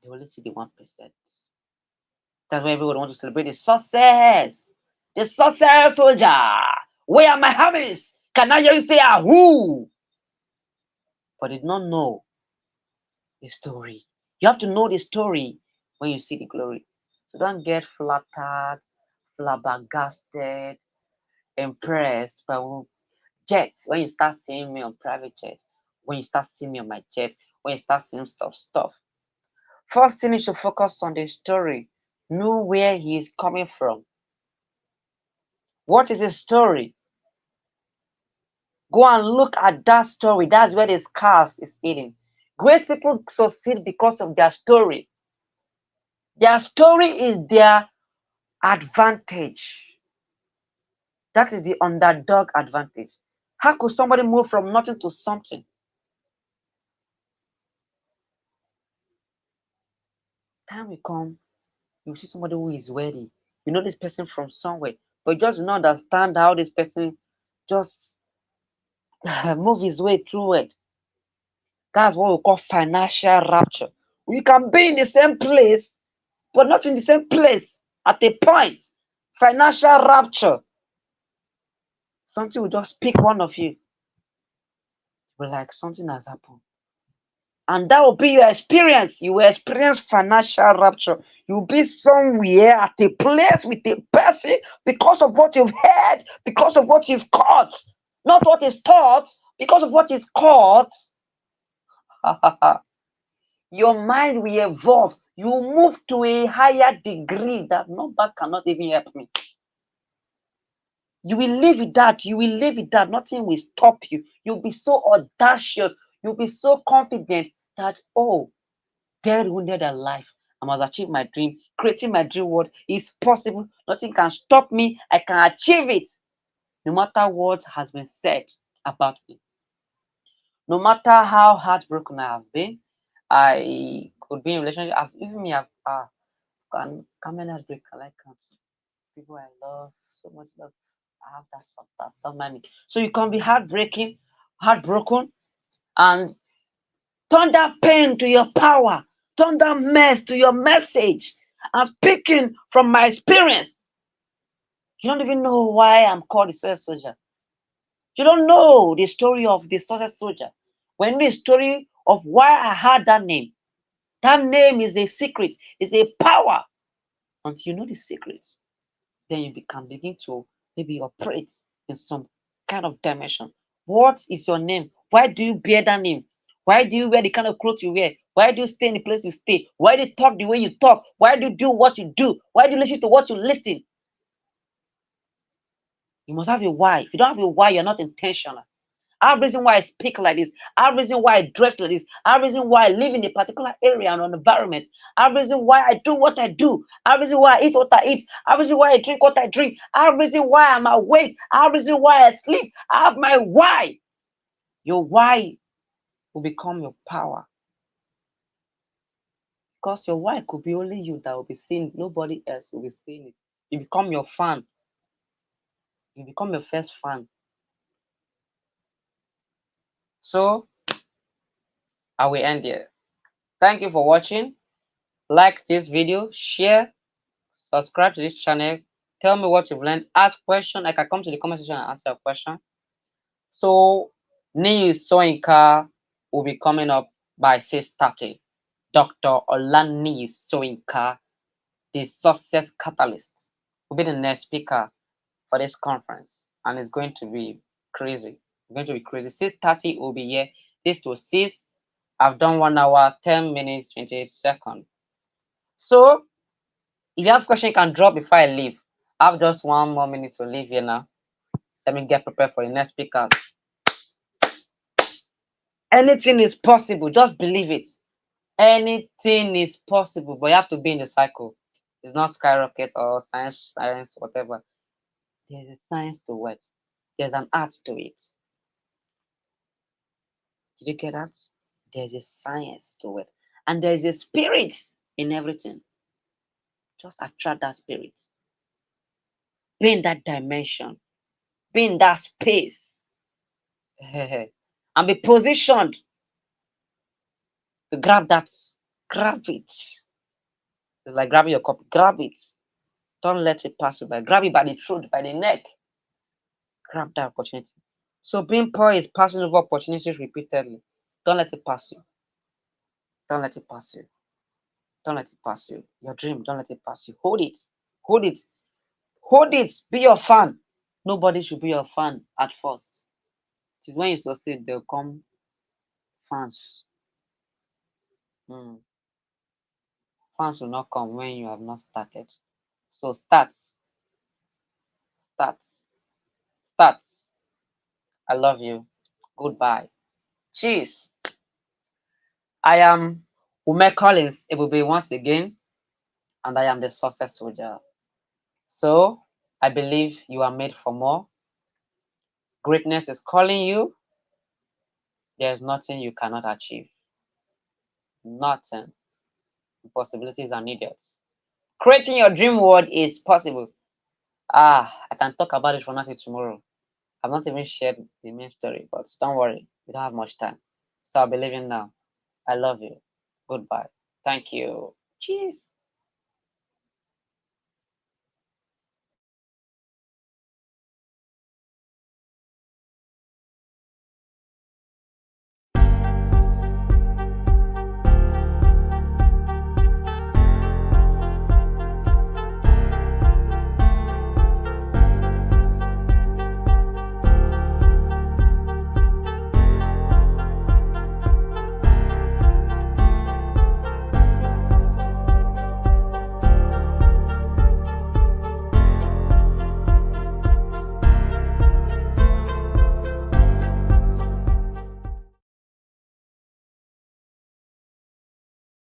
They only see the 1%. That's why everyone wants to celebrate the success. The success soldier. Where are my armies? Can I hear you say who? But they do not know the story. You have to know the story when you see the glory. So don't get flattered, flabbergasted, impressed by jet. When you start seeing me on private jet, when you start seeing me on my jet, when you start seeing stuff. First thing you should focus on the story. Know where he is coming from. What is his story? Go and look at that story. That's where the scars is hidden. Great people succeed because of their story. Their story is their advantage. That is the underdog advantage. How could somebody move from nothing to something? Time will come, you see somebody who is worthy. You know this person from somewhere, but you just do not understand how this person just move his way through it. That's what we call financial rapture. We can be in the same place, but not in the same place at a point. Financial rapture. Something will just pick one of you. But like something has happened. And that will be your experience. You will experience financial rapture. You'll be somewhere at a place with a person because of what you've heard, because of what you've caught. Not what is taught, because of what is caught. Your mind will evolve. You move to a higher degree that number cannot even help me. You will live with that. You will live with that. Nothing will stop you. You'll be so audacious. You'll be so confident that, oh, dead, wounded, alive. I must achieve my dream. Creating my dream world is possible. Nothing can stop me. I can achieve it. No matter what has been said about me. No matter how heartbroken I have been, I could be in a relationship. Even me, can many heartbreak can I count? People I love, so much love. I have that stuff that don't mind me. So you can be heartbroken, and turn that pain to your power. Turn that mess to your message. I'm speaking from my experience. You don't even know why I'm called the success soldier. You don't know the story of the success soldier. When you know the story of why I had that name is a secret, is a power. Until you know the secret, then you can begin to maybe operate in some kind of dimension. What is your name? Why do you bear that name? Why do you wear the kind of clothes you wear? Why do you stay in the place you stay? Why do you talk the way you talk? Why do you do what you do? Why do you listen to what you listen? You must have a why. If you don't have a why, you're not intentional. I have reason why I speak like this. I have reason why I dress like this. I have reason why I live in a particular area and an environment. I have reason why I do what I do. I have reason why I eat what I eat. I have reason why I drink what I drink. I have reason why I'm awake. I have reason why I sleep. I have my why. Your why will become your power. Because your why could be only you that will be seeing. Nobody else will be seeing it. You become your fan. You become your first fan. So I will end here. Thank you for watching. Like this video, share, subscribe to this channel. Tell me what you've learned. Ask questions. I can come to the comment section and answer a question. So, Niyi Soyinka will be coming up by 6:30. Dr. Olaniyi Soyinka, the success catalyst, will be the next speaker for this conference, and it's going to be crazy. It's going to be crazy. 6:30 will be here. This to 6. I've done 1 hour, 10 minutes, 28 seconds. So, if you have a question, you can drop before I leave. I have just 1 more minute to leave here now. Let me get prepared for the next speakers. Anything is possible. Just believe it. Anything is possible, but you have to be in the cycle. It's not skyrocket or science, whatever. There's a science to it. There's an art to it. Did you get that? There's a science to it. And there's a spirit in everything. Just attract that spirit. Be in that dimension. Be in that space. And be positioned to grab that. Grab it. It's like grabbing your cup. Grab it. Don't let it pass you by. Grab it by the throat, by the neck. Grab that opportunity. So being poor is passing over opportunities repeatedly. Don't let it pass you. Don't let it pass you. Don't let it pass you. Your dream, don't let it pass you. Hold it. Hold it. Hold it. Be your fan. Nobody should be your fan at first. It is when you succeed, they'll come fans. Fans will not come when you have not started. So start. Start. Start. I love you. Goodbye. Cheers. I am Umeh Collins Ebube once again, and I am the success soldier. So I believe you are made for more. Greatness is calling you. There's nothing you cannot achieve. Nothing. Possibilities are needed. Creating your dream world is possible. I can talk about it from now till tomorrow. I've not even shared the main story, but don't worry, we don't have much time. So I'll be leaving now. I love you. Goodbye. Thank you. Cheers.